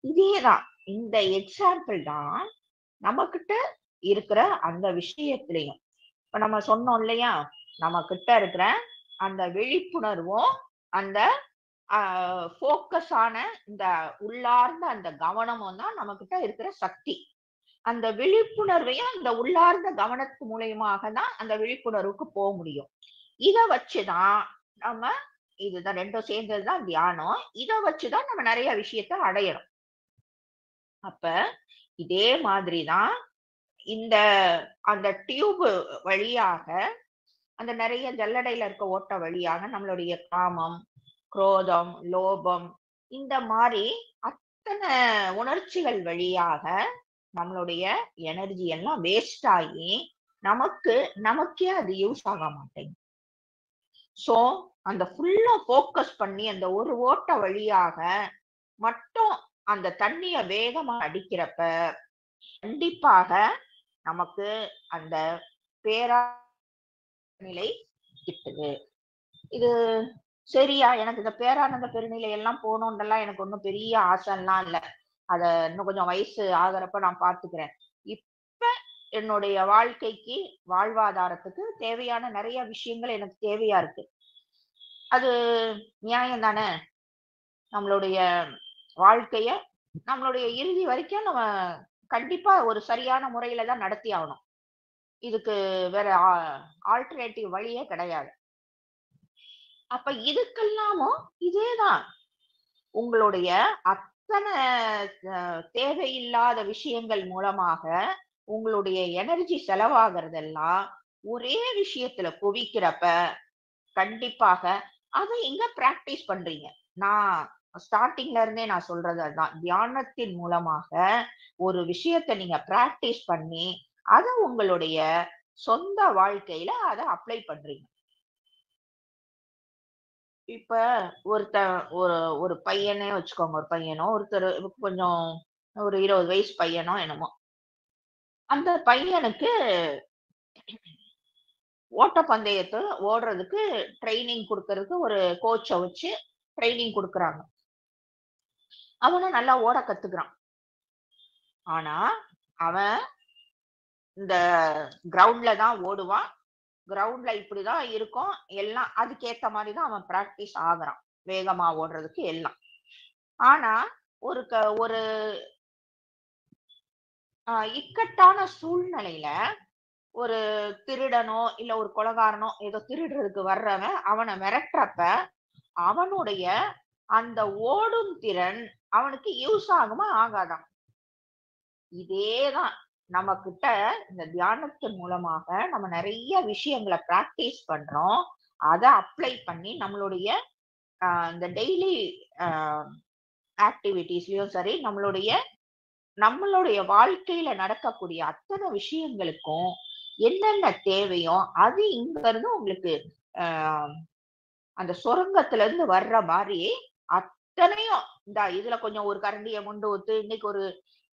இதேதான் இந்த எக்ஸாம்பிள் தான் நம்ம கிட்ட இருக்கிற அந்த விஷயத்திலையும். இப்ப நம்ம சொன்னோம் இல்லையா, நம்ம கிட்ட இருக்கிற அந்த விழிப்புணர்வும் அந்த ஃபோக்கஸ் ஆன இந்த உள்ளார்ந்த அந்த கவனமும் தான் நம்ம கிட்ட இருக்கிற சக்தி. அந்த விழிப்புணர்வையும் அந்த உள்ளார்ந்த கவனத்து மூலியமாக தான் அந்த விழிப்புணர்வுக்கு போக முடியும். இத வச்சுதான் நம்ம இதுதான் ரெண்டும் சேர்ந்ததுதான் தியானம். இத வச்சுதான் நம்ம நிறைய விஷயத்த அடையறோம். அப்ப இதே மாதிரிதான் இந்த அந்த டியூப் வழியாக அந்த நிறைய ஜல்லடையில இருக்க ஓட்ட வழியாக நம்மளுடைய காமம், குரோதம், லோபம் இந்த மாதிரி அத்தனை உணர்ச்சிகள் வழியாக நம்மளுடைய எனர்ஜி எல்லாம் வேஸ்ட் ஆகி நமக்கே அது யூஸ் ஆக மாட்டேங்குது. சோ அந்த ஃபுல்லா போக்கஸ் பண்ணி அந்த ஒரு ஓட்ட வழியாக மட்டும் அந்த தண்ணிய வேகமா அடிக்கிறப்ப கண்டிப்பாக நமக்கு அந்த பேரா நிலை கிட்டுது. இது சரியா? எனக்கு இந்த பேரானந்த பெருநிலை எல்லாம் போகணும்ன்றலாம் எனக்கு ஒன்றும் பெரிய ஆசைலாம் இல்ல. அத இன்னும் கொஞ்சம் வயசு ஆகுறப்ப நான் பாத்துக்கிறேன். இப்ப என்னுடைய வாழ்க்கைக்கு வாழ்வாதாரத்துக்கு தேவையான நிறைய விஷயங்கள் எனக்கு தேவையா இருக்கு. அது நியாயம் தானே? நம்மளுடைய வாழ்க்கைய நம்மளுடைய இறுதி வரைக்கும் நம்ம கண்டிப்பா ஒரு சரியான முறையில தான் நடத்தி ஆகணும். இதுக்கு வேற ஆல்டர்னேட்டிவ் வழியே கிடையாது. அப்ப இதுக்கெல்லாமும் இதேதான். உங்களுடைய அத்தனை தேவையில்லாத விஷயங்கள் மூலமாக உங்களுடைய எனர்ஜி செலவாகிறதெல்லாம் ஒரே விஷயத்துல குவிக்கிறப்ப கண்டிப்பாக அதை எங்க பிராக்டிஸ் பண்றீங்க? நான் ஸ்டார்டிங்ல இருந்தே நான் சொல்றது அதுதான். தியானத்தின் மூலமாக ஒரு விஷயத்தை நீங்க பிராக்டிஸ் பண்ணி அதை உங்களுடைய சொந்த வாழ்க்கையில அதை அப்ளை பண்றீங்க. இப்ப ஒரு பையனே வச்சுக்கோங்க. ஒரு பையனோ ஒருத்தர் கொஞ்சம் ஒரு 20 வயசு பையனோ என்னமோ அந்த பையனுக்கு ஓட்டப்பந்தயத்தை ஓடுறதுக்கு ட்ரைனிங் கொடுக்கறதுக்கு ஒரு கோச்ச வச்சு ட்ரைனிங் கொடுக்கறாங்க. அவனும் நல்லா ஓட கத்துக்கிறான். ஆனா அவன் இந்த கிரவுண்ட்ல தான் ஓடுவான். கிரவுண்ட்ல இப்படிதான் இருக்கும். எல்லாம் அதுக்கேத்த மாதிரிதான் அவன் பிராக்டிஸ் ஆகுறான். வேகமா ஓடுறதுக்கு எல்லாம். ஆனா ஒரு இக்கட்டான சூழ்நிலையில ஒரு திருடனோ இல்ல ஒரு கொலைகாரனோ ஏதோ திருடுறதுக்கு வர்றவன் அவனை மிரட்டுறப்ப அவனுடைய அந்த ஓடும் திறன் அவனுக்கு யூஸ் ஆகுமா ஆகாதான்? இதேதான் நம்ம கிட்ட இந்த தியானத்தின் மூலமாக நம்ம நிறைய விஷயங்களை பிராக்டிஸ் பண்றோம். அதை அப்ளை பண்ணி நம்மளுடைய இந்த டெய்லி ஆக்டிவிட்டிஸ்லயும் சரி நம்மளுடைய வாழ்க்கையில நடக்கக்கூடிய அத்தனை விஷயங்களுக்கும் என்னென்ன தேவையோ அது இங்க இருந்து உங்களுக்கு அந்த சுரங்கத்துல இருந்து வர்ற மாதிரி அத்தனையும் இதுல கொஞ்சம் ஒரு கரண்டியை மொண்டு ஊத்து, இன்னைக்கு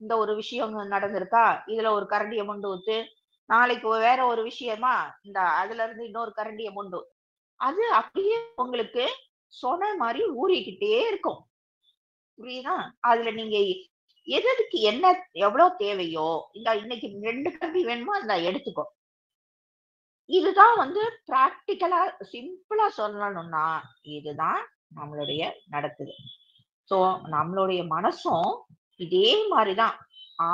இந்த ஒரு விஷயம் நடந்திருக்கா, இதுல ஒரு கரண்டியை மொண்டு ஊத்து, நாளைக்கு வேற ஒரு விஷயமா அதுல இருந்து இன்னொரு கரண்டியை மொண்டு, அது அப்படியே உங்களுக்கு சொன்ன மாதிரி ஊறிக்கிட்டே இருக்கும். புரியுதா? அதுல நீங்க எதுக்கு என்ன எவ்வளவு தேவையோ இன்னைக்கு 2 கரண்டி வேணுமோ எடுத்துக்கோ. இதுதான் பிராக்டிக்கலா சிம்பிளா சொல்லணும்னா இதுதான் நம்மளுடைய நடக்குது. சோ நம்மளுடைய மனசும் இதே மாதிரிதான்.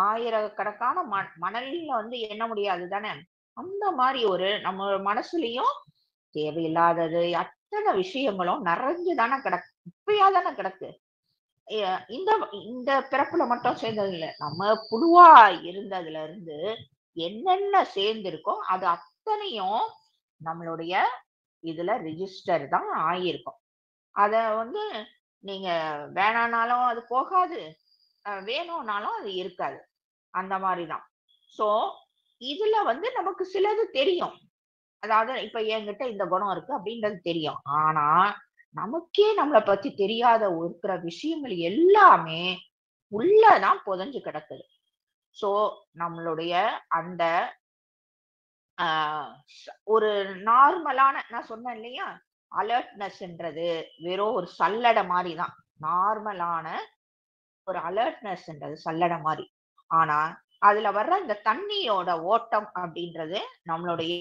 ஆயிரக்கணக்கான மணல்ல எண்ண முடியாது தானே? அந்த மாதிரி நம்ம மனசுலயும் தேவையில்லாதது அத்தனை விஷயங்களும் நிறைஞ்சுதானே கிடக்கு. இப்பயா தானே கிடக்கு. இந்த இந்த பிறப்புல மட்டும் சேர்ந்தது இல்லை. நம்ம புழுவா இருந்ததுல இருந்து என்னென்ன சேர்ந்திருக்கோ அது அத்தனையும் நம்மளுடைய இதுல ரிஜிஸ்டர் தான் ஆகியிருக்கும். அத நீங்க வேணானாலும் அது போகாது, வேணும்னாலும் அது இருக்காது. அந்த மாதிரிதான். சோ இதுல நமக்கு சிலது தெரியும். அதாவது இப்ப என்கிட்ட இந்த குணம் இருக்கு அப்படின்றது தெரியும். ஆனா நமக்கே நம்மளை பத்தி தெரியாத இருக்கிற விஷயங்கள் எல்லாமே உள்ளதான் புதைஞ்சு கிடக்குது. சோ நம்மளுடைய அந்த ஒரு நார்மலான நான் சொன்னேன் இல்லையா, அலர்ட்னஸ்ன்றது வெறும் ஒரு சல்லடை மாதிரிதான். நார்மலான ஒரு அலர்ட்னஸ்ன்றது சல்லடை மாதிரி. ஆனா அதுல வர்ற இந்த தண்ணியோட ஓட்டம் அப்படின்றது நம்மளுடைய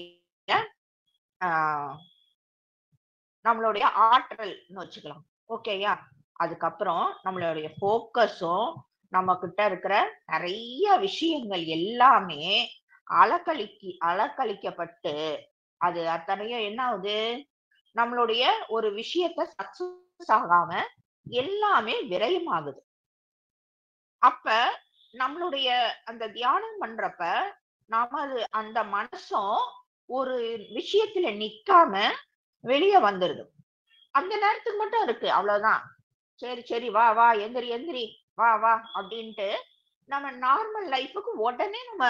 ஆற்றல்னு வச்சுக்கலாம். ஓகேயா? அதுக்கப்புறம் நம்மளுடைய போக்கஸும் நம்ம கிட்ட இருக்கிற நிறைய விஷயங்கள் எல்லாமே அலக்கழிக்கப்பட்டு அது அத்தனையும் என்ன ஆகுது, நம்மளுடைய ஒரு விஷயத்த சக்சஸ் ஆகாம எல்லாமே விரயமாகுது. அப்ப நம்மளுடைய அந்த தியானம் பண்றப்ப நாம அந்த மனசும் ஒரு விஷயத்துல நிக்காம வெளியே வந்துருது. அந்த நேரத்துக்கு மட்டும் இருக்கு, அவ்வளவுதான். சரி சரி, வா வா, எந்திரி எந்திரி, வா வா அப்படின்ட்டு நம்ம நார்மல் லைஃபுக்கு உடனே நம்ம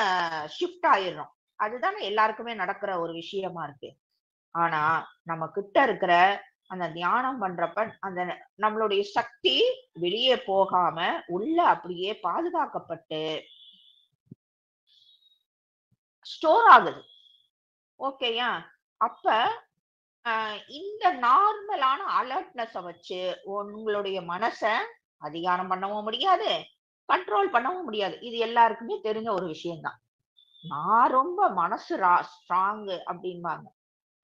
ஷிஃப்ட் ஆயிடுறோம். அதுதானே எல்லாருக்குமே நடக்கிற ஒரு விஷயமா இருக்கு. ஆனா நம்ம கிட்ட இருக்கிற அந்த தியானம் பண்றப்ப அந்த நம்மளுடைய சக்தி வெளியே போகாம உள்ள அப்படியே பாதுகாக்கப்பட்டு ஸ்டோர் ஆகுது. ஓகேயா? அப்ப இந்த நார்மலான அலர்ட்னஸ வச்சு உங்களுடைய மனச அதிகாரம் பண்ணவும் முடியாது, கண்ட்ரோல் பண்ணவும் முடியாது. இது எல்லாருக்குமே தெரிஞ்ச ஒரு விஷயம் தான். நான் ரொம்ப மனசு ஸ்ட்ராங் அப்படிம்பாங்க.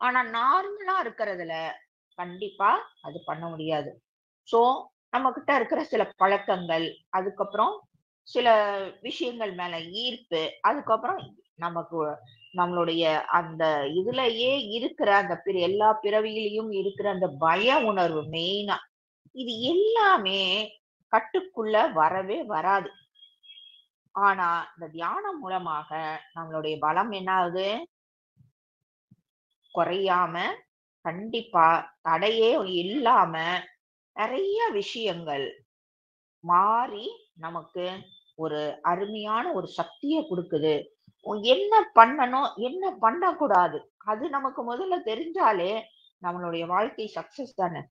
ஆனா நார்மலா இருக்கிறதுல கண்டிப்பா அது பண்ண முடியாது. சோ நம்ம கிட்ட இருக்கிற சில பழக்கங்கள், அதுக்கப்புறம் சில விஷயங்கள் மேல ஈர்ப்பு, அதுக்கப்புறம் நமக்கு நம்மளுடைய அந்த இதுலயே இருக்கிற அந்த எல்லா பிறவியிலையும் இருக்கிற அந்த பய உணர்வு மெயினா, இது எல்லாமே கட்டுக்குள்ள வரவே வராது. ஆனா இந்த தியானம் மூலமாக நம்மளுடைய பலம் என்ன ஆகுது, குறையாம கண்டிப்பா தடையே இல்லாம நிறைய விஷயங்கள் மாறி நமக்கு ஒரு அருமையான ஒரு சக்தியை கொடுக்குது. என்ன பண்ணணும், என்ன பண்ணக்கூடாது, அது நமக்கு முதல்ல தெரிஞ்சாலே நம்மளுடைய வாழ்க்கை சக்சஸ் தானே.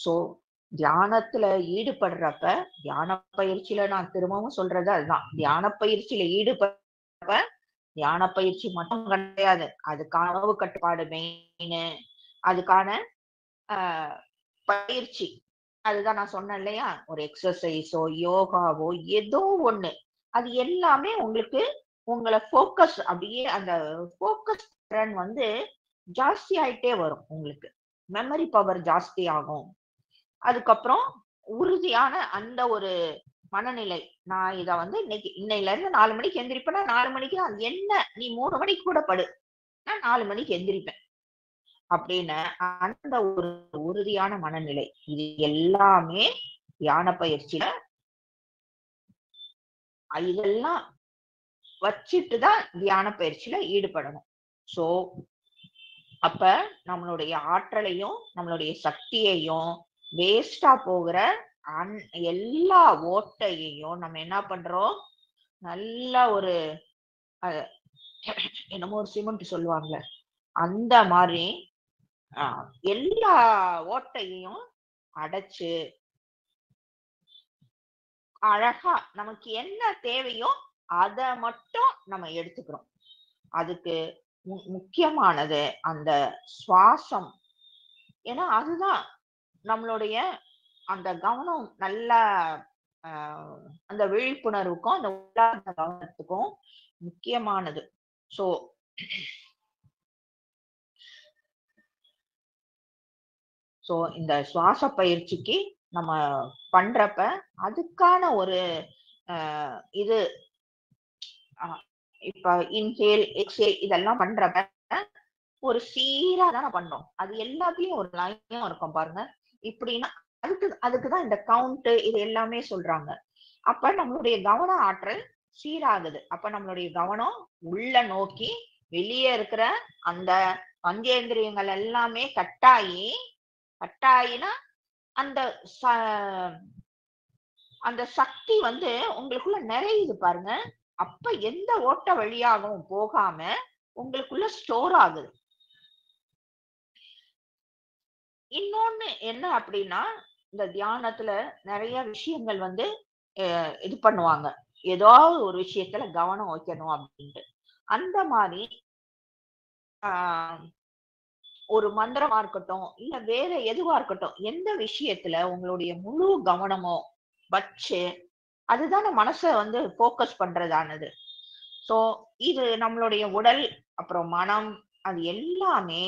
சோ தியானத்துல ஈடுபடுறப்ப, தியான பயிற்சியில நான் திரும்பவும் சொல்றது அதுதான், தியான பயிற்சியில ஈடுபடுறப்ப தியான பயிற்சி மட்டும் கிடையாது, அதுக்கான உணவு கட்டுப்பாடு மெயின், அதுக்கான பயிற்சி, அதுதான் நான் சொன்னேன் இல்லையா, ஒரு எக்ஸசைஸோ யோகாவோ ஏதோ ஒண்ணு, அது எல்லாமே உங்களுக்கு உங்களை போக்கஸ் அப்படியே அந்த போக்கஸ் திறன் வந்து ஜாஸ்தி ஆயிட்டே வரும். உங்களுக்கு மெமரி பவர் ஜாஸ்தி ஆகும். அதுக்கப்புறம் உறுதியான அந்த ஒரு மனநிலை, நான் இத வந்து இன்னையில இருந்து 4 மணிக்கு எந்திரிப்பேன்னா 4 மணிக்கு அது என்ன, நீ 3 மணிக்கு கூட படு, நான் 4 மணிக்கு எந்திரிப்பேன் அப்படின்னு அந்த ஒரு உறுதியான மனநிலை, இது எல்லாமே தியான பயிற்சியில இதெல்லாம் வச்சுட்டுதான் தியான பயிற்சியில ஈடுபடணும். சோ அப்ப நம்மளுடைய ஆற்றலையும் நம்மளுடைய சக்தியையும் வேஸ்டா போகிற எல்லா ஓட்டையையும் நம்ம என்ன பண்றோம், நல்ல ஒரு என்னமோ ஒரு சிமெண்ட் சொல்லுவாங்க, அந்த மாதிரி எல்லா ஓட்டையையும் அடைச்சு அழகா நமக்கு என்ன தேவையோ அத மட்டும் நம்ம எடுத்துக்கிறோம். அதுக்கு முக்கியமானது அந்த சுவாசம். ஏன்னா அதுதான் நம்மளுடைய அந்த கவனம் நல்லா அந்த விழிப்புணர்வுக்கும் அந்த உள்ளார்ந்த கவனத்துக்கும் முக்கியமானது. சோ சோ இந்த சுவாச பயிற்சிக்கு நம்ம பண்றப்ப அதுக்கான ஒரு இது இப்ப இன்ஹேல் எக்ஸேல் இதெல்லாம் பண்றப்ப ஒரு சீரா தானே பண்றோம். அது எல்லாத்துலயும் ஒரு லயம் இருக்கும் பாருங்க. இப்படின்னா அதுக்குதான் இந்த கவுண்ட் இது எல்லாமே சொல்றாங்க. அப்ப நம்மளுடைய கவன ஆற்றல் சீராகுது. அப்ப நம்மளுடைய கவனம் உள்ள நோக்கி வெளியே இருக்கிற அந்த பஞ்சேந்திரியங்கள் எல்லாமே கட்டாயினா அந்த அந்த சக்தி வந்து உங்களுக்குள்ள நிறையுது பாருங்க. அப்ப எந்த ஓட்ட வழியாகவும் போகாம உங்களுக்குள்ள ஸ்டோர் ஆகுது. இன்னொன்னு என்ன அப்படின்னா, இந்த தியானத்துல நிறைய விஷயங்கள் வந்து இது பண்ணுவாங்க, ஏதாவது ஒரு விஷயத்துல கவனம் வைக்கணும் அப்படின்ட்டு. அந்த மாதிரி ஒரு மந்திரமா இருக்கட்டும், இல்ல வேற எதுவா இருக்கட்டும், எந்த விஷயத்துல உங்களுடைய முழு கவனமோ வச்சு அதுதான மனச வந்து போக்கஸ் பண்றதானது. சோ இது நம்மளுடைய உடல் அப்புறம் மனம் அது எல்லாமே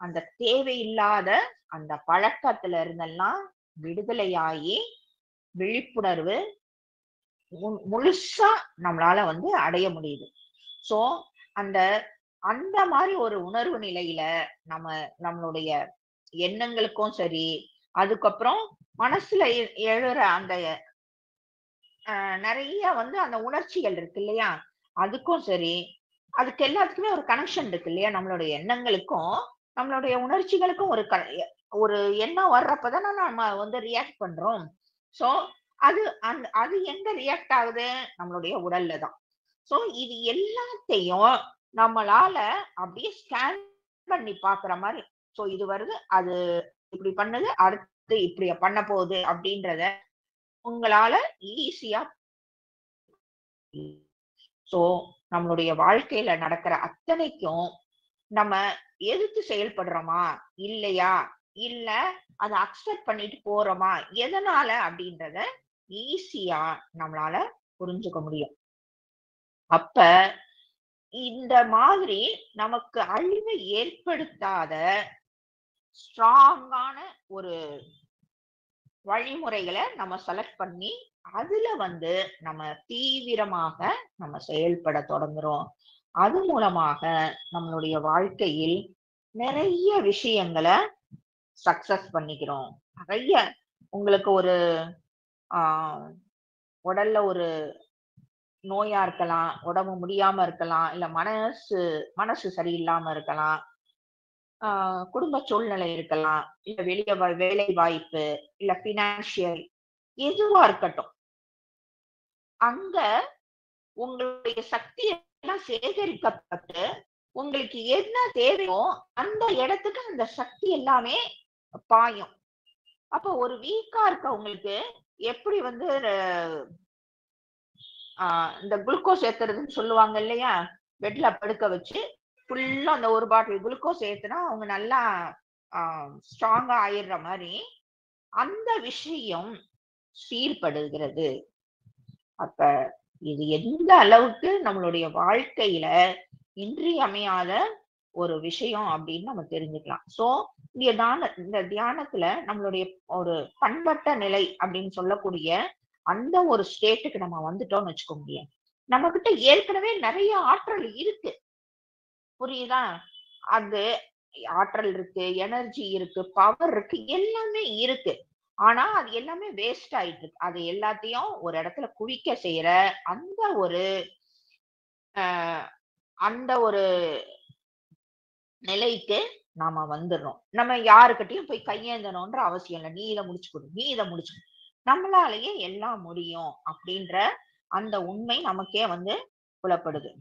அந்த தேவையில்லாத அந்த பழக்கத்துல இருந்தெல்லாம் விடுதலையாகி விழிப்புணர்வு முழுசா நம்மளால வந்து அடைய முடியுது. சோ அந்த அந்த மாதிரி ஒரு உணர்வு நிலையில நம்ம நம்மளுடைய எண்ணங்களுக்கும் சரி, அதுக்கப்புறம் மனசுல எழுற அந்த நிறைய வந்து அந்த உணர்ச்சிகள் இருக்கு இல்லையா? அதுக்கும் சரி, அதுக்கு எல்லாத்துக்குமே ஒரு கனெக்ஷன் இருக்கு இல்லையா? நம்மளுடைய எண்ணங்களுக்கும், நம்மளுடைய உணர்ச்சிகளுக்கும் ஒரு எண்ணம் வர்றப்பதானே நம்ம வந்து ரியாக்ட் பண்றோம். சோ அது அது எங்க ரியாக்ட் ஆகுது? நம்மளுடைய உடல்ல தான். சோ இது எல்லாத்தையும் நம்மளால அப்படியே ஸ்கேன் பண்ணி பாக்குற மாரி. சோ இது வருது, அது இப்படி பண்ணுது, அடுத்து இப்படி பண்ண போகுது அப்படின்றத உங்களால ஈஸியா சோ நம்மளுடைய வாழ்க்கையில நடக்கிற அத்தனைக்கும் நம்ம எதிர்த்து செயல்படுறோமா இல்லையா, இல்ல அத அக்செப்ட் பண்ணிட்டு போறோமா, எதனால அப்படின்றத ஈஸியா நம்மளால புரிஞ்சுக்க முடியும். அப்ப இந்த மாதிரி நமக்கு அழிவை ஏற்படுத்தாத ஸ்ட்ராங்கான ஒரு வழிமுறைகளை நம்ம செலக்ட் பண்ணி அதுல வந்து நம்ம தீவிரமாக நம்ம செயல்பட தொடங்குறோம். அது மூலமாக நம்மளுடைய வாழ்க்கையில் நிறைய விஷயங்களை சக்சஸ் பண்ணிக்கிறோம். நிறைய உங்களுக்கு ஒரு ஆஹ் உடல்ல ஒரு நோயா இருக்கலாம், உடம்பு முடியாம இருக்கலாம், இல்ல மனசு மனசு சரியில்லாம இருக்கலாம், குடும்ப சூழ்நிலை இருக்கலாம், இல்ல வெளிய வேலை வாய்ப்பு, இல்ல பினான்சியல், எதுவா இருக்கட்டும். அங்க உங்களுடைய சக்தி எல்லாம் சேகரிக்கப்பட்டு உங்களுக்கு என்ன தேவையோ அந்த இடத்துக்கு அந்த சக்தி எல்லாமே பாயும். அப்ப ஒரு வீக்கா இருக்கவங்களுக்கு எப்படி வந்து இந்த குளுக்கோஸ் ஏத்துறதுன்னு சொல்லுவாங்க இல்லையா? பெட்ல படுக்க வச்சு ஃபுல்லா அந்த ஒரு பாட்டில் குளுக்கோஸ் ஏத்துனா அவங்க நல்லா ஸ்ட்ராங்கா ஆயிடுற மாதிரி அந்த விஷயம் சீர்படுகிறது. அப்ப இது எந்த அளவுக்கு நம்மளுடைய வாழ்க்கையில இன்றியமையாத ஒரு விஷயம் அப்படின்னு நம்ம தெரிஞ்சுக்கலாம். சோ இந்த தியானத்துல நம்மளுடைய ஒரு பண்பட்ட நிலை அப்படின்னு சொல்லக்கூடிய அந்த ஒரு ஸ்டேட்டுக்கு நம்ம வந்துட்டோம்னு வச்சுக்க முடியும். நம்ம கிட்ட ஏற்கனவே நிறைய ஆற்றல் இருக்கு, புரியுதா? அது ஆற்றல் இருக்கு, எனர்ஜி இருக்கு, பவர் இருக்கு, எல்லாமே இருக்கு. ஆனா அது எல்லாமே வேஸ்ட் ஆயிட்டு இருக்கு. அது எல்லாத்தையும் ஒரு இடத்துல குவிக்க செய்யற அந்த ஒரு அந்த ஒரு நிலைக்கு நாம வந்துடுறோம். நம்ம யாருக்கிட்டையும் போய் கையேந்தணும்ன்ற அவசியம் இல்லை. நீ இதை முடிச்சு கொடு, நீ இதை முடிச்சு கொடு, நம்மளாலேயே எல்லாம் முடியும் அப்படின்ற அந்த உண்மை நமக்கே வந்து புலப்படுது.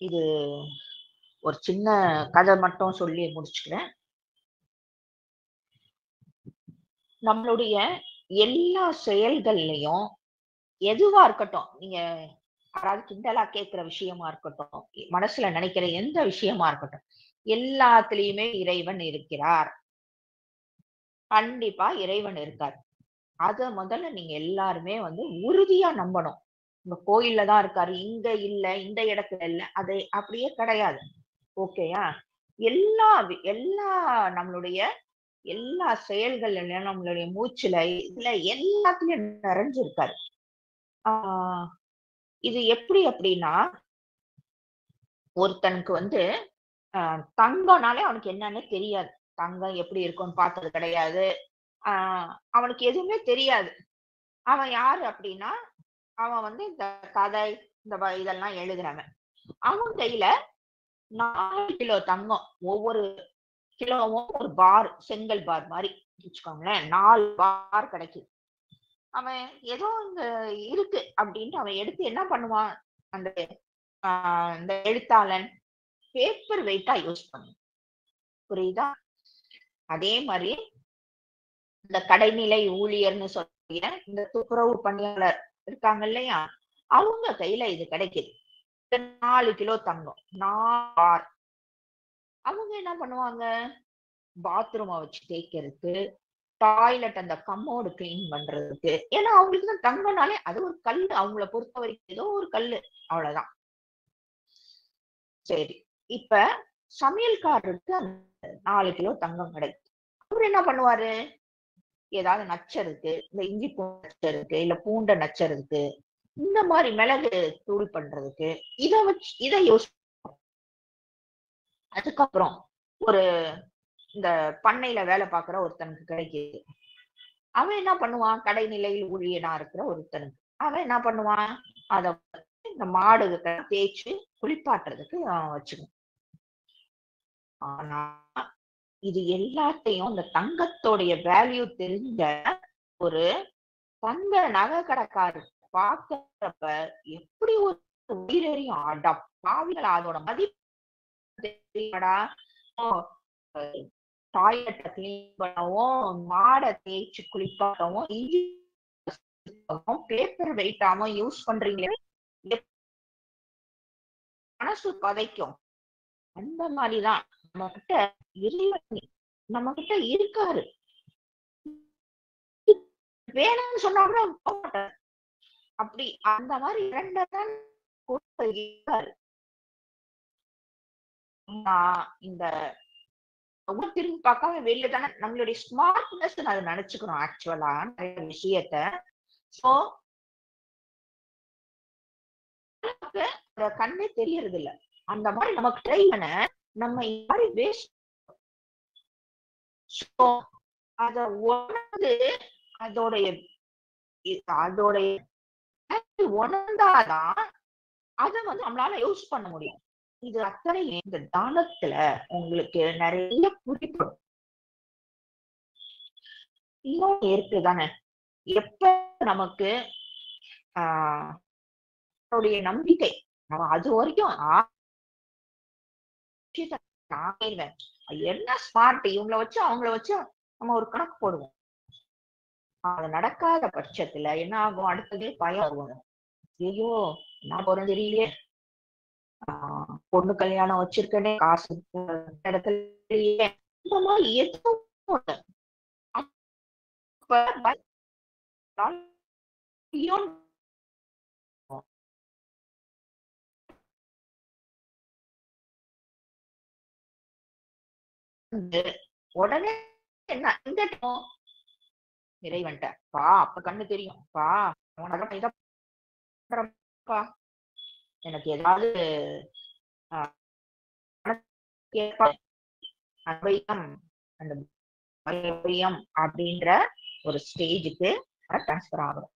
இது ஒரு சின்ன கதை மட்டும் சொல்லி முடிச்சுக்கிறேன். நம்மளுடைய எல்லா செயல்கள்லயும் எதுவா இருக்கட்டும், நீங்க யாராவது கிண்டலா கேட்கிற விஷயமா இருக்கட்டும், மனசுல நினைக்கிற எந்த விஷயமா இருக்கட்டும், எல்லாத்துலயுமே இறைவன் இருக்கிறார். கண்டிப்பா இறைவன் இருக்கார். அத முதல்ல நீங்க எல்லாருமே வந்து உறுதியா நம்பணும். இந்த கோயில்ல தான் இருக்காரு, இங்க இல்ல, இந்த இடத்துல இல்ல, அது அப்படியே கிடையாது. ஓகேயா? எல்லா எல்லா நம்மளுடைய எல்லா செயல்கள்ல, நம்மளுடைய மூச்சுல, இதுல எல்லாத்துலயும் நிறைஞ்சிருக்காரு. ஆஹ் இது எப்படி அப்படின்னா, ஒருத்தனுக்கு வந்து தங்கம்னாலே அவனுக்கு என்னன்னு தெரியாது. தங்கம் எப்படி இருக்கும்னு பார்த்தது கிடையாது. அவனுக்கு எதுவுமே தெரியாது. அவன் யாரு அப்படின்னா, அவன் வந்து இந்த கதை, இதெல்லாம் எழுதுறவன். அவன் கையில 4 கிலோ தங்கம், ஒவ்வொரு கிலோவும் ஒரு பார், செங்கல் பார் மாதிரி வச்சுக்கோங்களேன், 4 பார் கிடைக்குது. அவன் ஏதோ இங்க இருக்கு அப்படின்ட்டு அவன் எடுத்து என்ன பண்ணுவான், அந்த இந்த எழுத்தாளன் பேப்பர் வெயிட்டா யூஸ் பண்ணுவான். புரியுதா? அதே மாதிரி இந்த கடைநிலை ஊழியர்னு சொல்லிய இந்த துப்புரவு பணியாளர் இருக்காங்க இல்லையா, அவங்க கையில இது கிடைக்குது. 4 கிலோ தங்கம், 4 பார். அவங்க என்ன பண்ணுவாங்க, பாத்ரூமை வச்சு தேய்க்கிறதுக்கு, டாய்லெட் அந்த கம்மோடு கிளீன் பண்றதுக்கு. ஏன்னா அவங்களுக்கு தான் தங்கம்னாலே அது ஒரு கல்லு, அவங்கள பொறுத்த வரைக்கும் ஏதோ ஒரு கல்லு, அவ்வளவுதான். சரி, இப்ப சமையல்காரருக்கு 4 கிலோ தங்கம் கிடைக்கும். அவர் என்ன பண்ணுவாரு, ஏதாவது நச்சம் இருக்கு, இந்த இஞ்சி பூண்டு நச்சம் இருக்கு, இல்ல பூண்ட நச்சம் இருக்கு, இந்த மாதிரி மிளகு தூள் பண்றதுக்கு இத யூஸ். அதுக்கப்புறம் ஒரு இந்த பண்ணையில வேலை பார்க்கிற ஒருத்தனுக்கு கிடைக்குது. அவன் என்ன பண்ணுவான்? கடைநிலையில் ஊழியனா இருக்கிற ஒருத்தனுக்கு அவன் என்ன பண்ணுவான்? அத இந்த மாடுகளை தேய்ச்சு குளிப்பாட்டுறதுக்கு அவன் வச்சுக்கணும். ஆனா இது எல்லாத்தையும் இந்த தங்கத்தோடைய வேல்யூ தெரிஞ்ச ஒரு தங்க நகை கடைக்காரர் பாக்குறப்ப எப்படி ஒரு உயிரெறியும். அட பாவிகளா, அதோட மதிப்பு தெரியுமாடா? டாய்லெட்டை கிளீன் பண்ணவும், மாடை தேய்ச்சு குளிப்பாட்டவும், பேப்பர் வெயிட்டாம யூஸ் பண்றீங்களே, மனசு பதைக்கும். அந்த மாதிரிதான் நம்ம கிட்ட இறைவன் நம்ம கிட்ட இருக்காரு. வேணும்னு சொன்னா கூட போக மாட்டாரு. அப்படி அந்த மாதிரி இரண்டதான் இருக்காரு. இந்த திரும்பி பார்க்காம வெளியே தானே நம்மளுடைய ஸ்மார்ட்னஸ் அதை நினைச்சுக்கிறோம். ஆக்சுவலா நிறைய விஷயத்த சோ கண்ணே தெரியறது இல்ல. அந்த மாதிரி நமக்கு ட்ரைவன நம்ம மாதிரி வேஸ்ட் அத உணர்ந்து அதோடைய அதோடைய உணர்ந்தாதான் அதை வந்து நம்மளால யூஸ் பண்ண முடியும். இது அத்தனை இந்த தானத்துல உங்களுக்கு நிறைய புரிப்படும். இன்னொன்னு இருக்குதானே, எப்ப நமக்கு நம்பிக்கை அது வரைக்கும் என்ன ஸ்மார்ட் இவங்கள வச்சு அவங்கள வச்சு நம்ம ஒரு கணக்கு போடுவோம். அது நடக்காத பட்சத்துல என்ன ஆகும்? அடுத்ததே பயம் வருவாங்க. ஐயோ நான் போறேன் தெரியலையே, பொண்ணு கல்யாணம் வச்சிருக்கனே, காசு இடத்துல இந்த மாதிரி எதுவும் உடனே என்ன இறைவன்ட்ட பா அப்ப கண்ணு தெரியும் பா, எனக்கு ஏதாவது அப்படின்ற ஒரு ஸ்டேஜுக்கு டிரான்ஸ்பர் ஆகும்.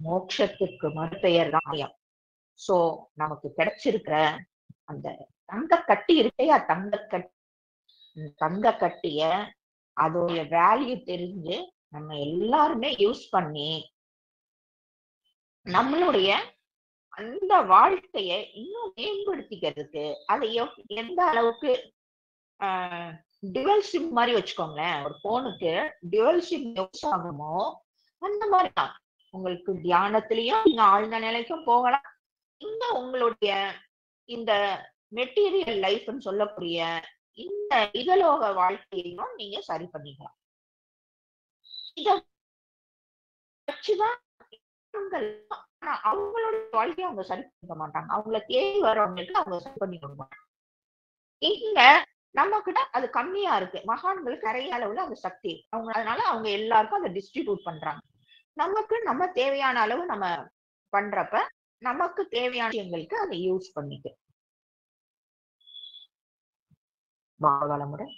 மோட்சத்துக்கு மறுபெயர் தான். சோ நமக்கு கிடைச்சிருக்கிற அந்த தங்க கட்டி இருக்கையா, தங்க கட்டிய அதோடைய வேல்யூ தெரிஞ்சு நம்ம எல்லாருமே யூஸ் பண்ணி நம்மளுடைய அந்த வாழ்க்கைய இன்னும் மேம்படுத்திக்கிறதுக்கு அதை எந்த அளவுக்கு டிவல் சிம் மாதிரி வச்சுக்கோங்களேன். ஒரு போனுக்கு டிவல் சிம் யூஸ் ஆகுமோ அந்த மாதிரிதான் உங்களுக்கு தியானத்திலயும் நீங்க ஆழ்ந்த நிலைக்கும் போகலாம். இந்த உங்களுடைய இந்த மெட்டீரியல் லைஃப்னு சொல்லக்கூடிய இந்த இதலோக வாழ்க்கையையும் நீங்க சரி பண்ணிக்கலாம். இத வச்சுதான் ஆனா அவங்களோட வாழ்க்கையை அவங்க சரி பண்ண மாட்டாங்க. அவங்கள தேடி வரவங்களுக்கு அவங்க சரி பண்ணி கொடுப்பாங்க. இங்க நம்ம கிட்ட அது கம்மியா இருக்கு. மகான்களுக்கு நிறைய அளவுல அந்த சக்தி அவங்க, அதனால அவங்க எல்லாருக்கும் அதை டிஸ்ட்ரிபியூட் பண்றாங்க. நமக்கு நம்ம தேவையான அளவு நம்ம பண்றப்ப நமக்கு தேவையான விஷயங்களுக்கு அதை யூஸ் பண்ணிக்க. வளமுடன்.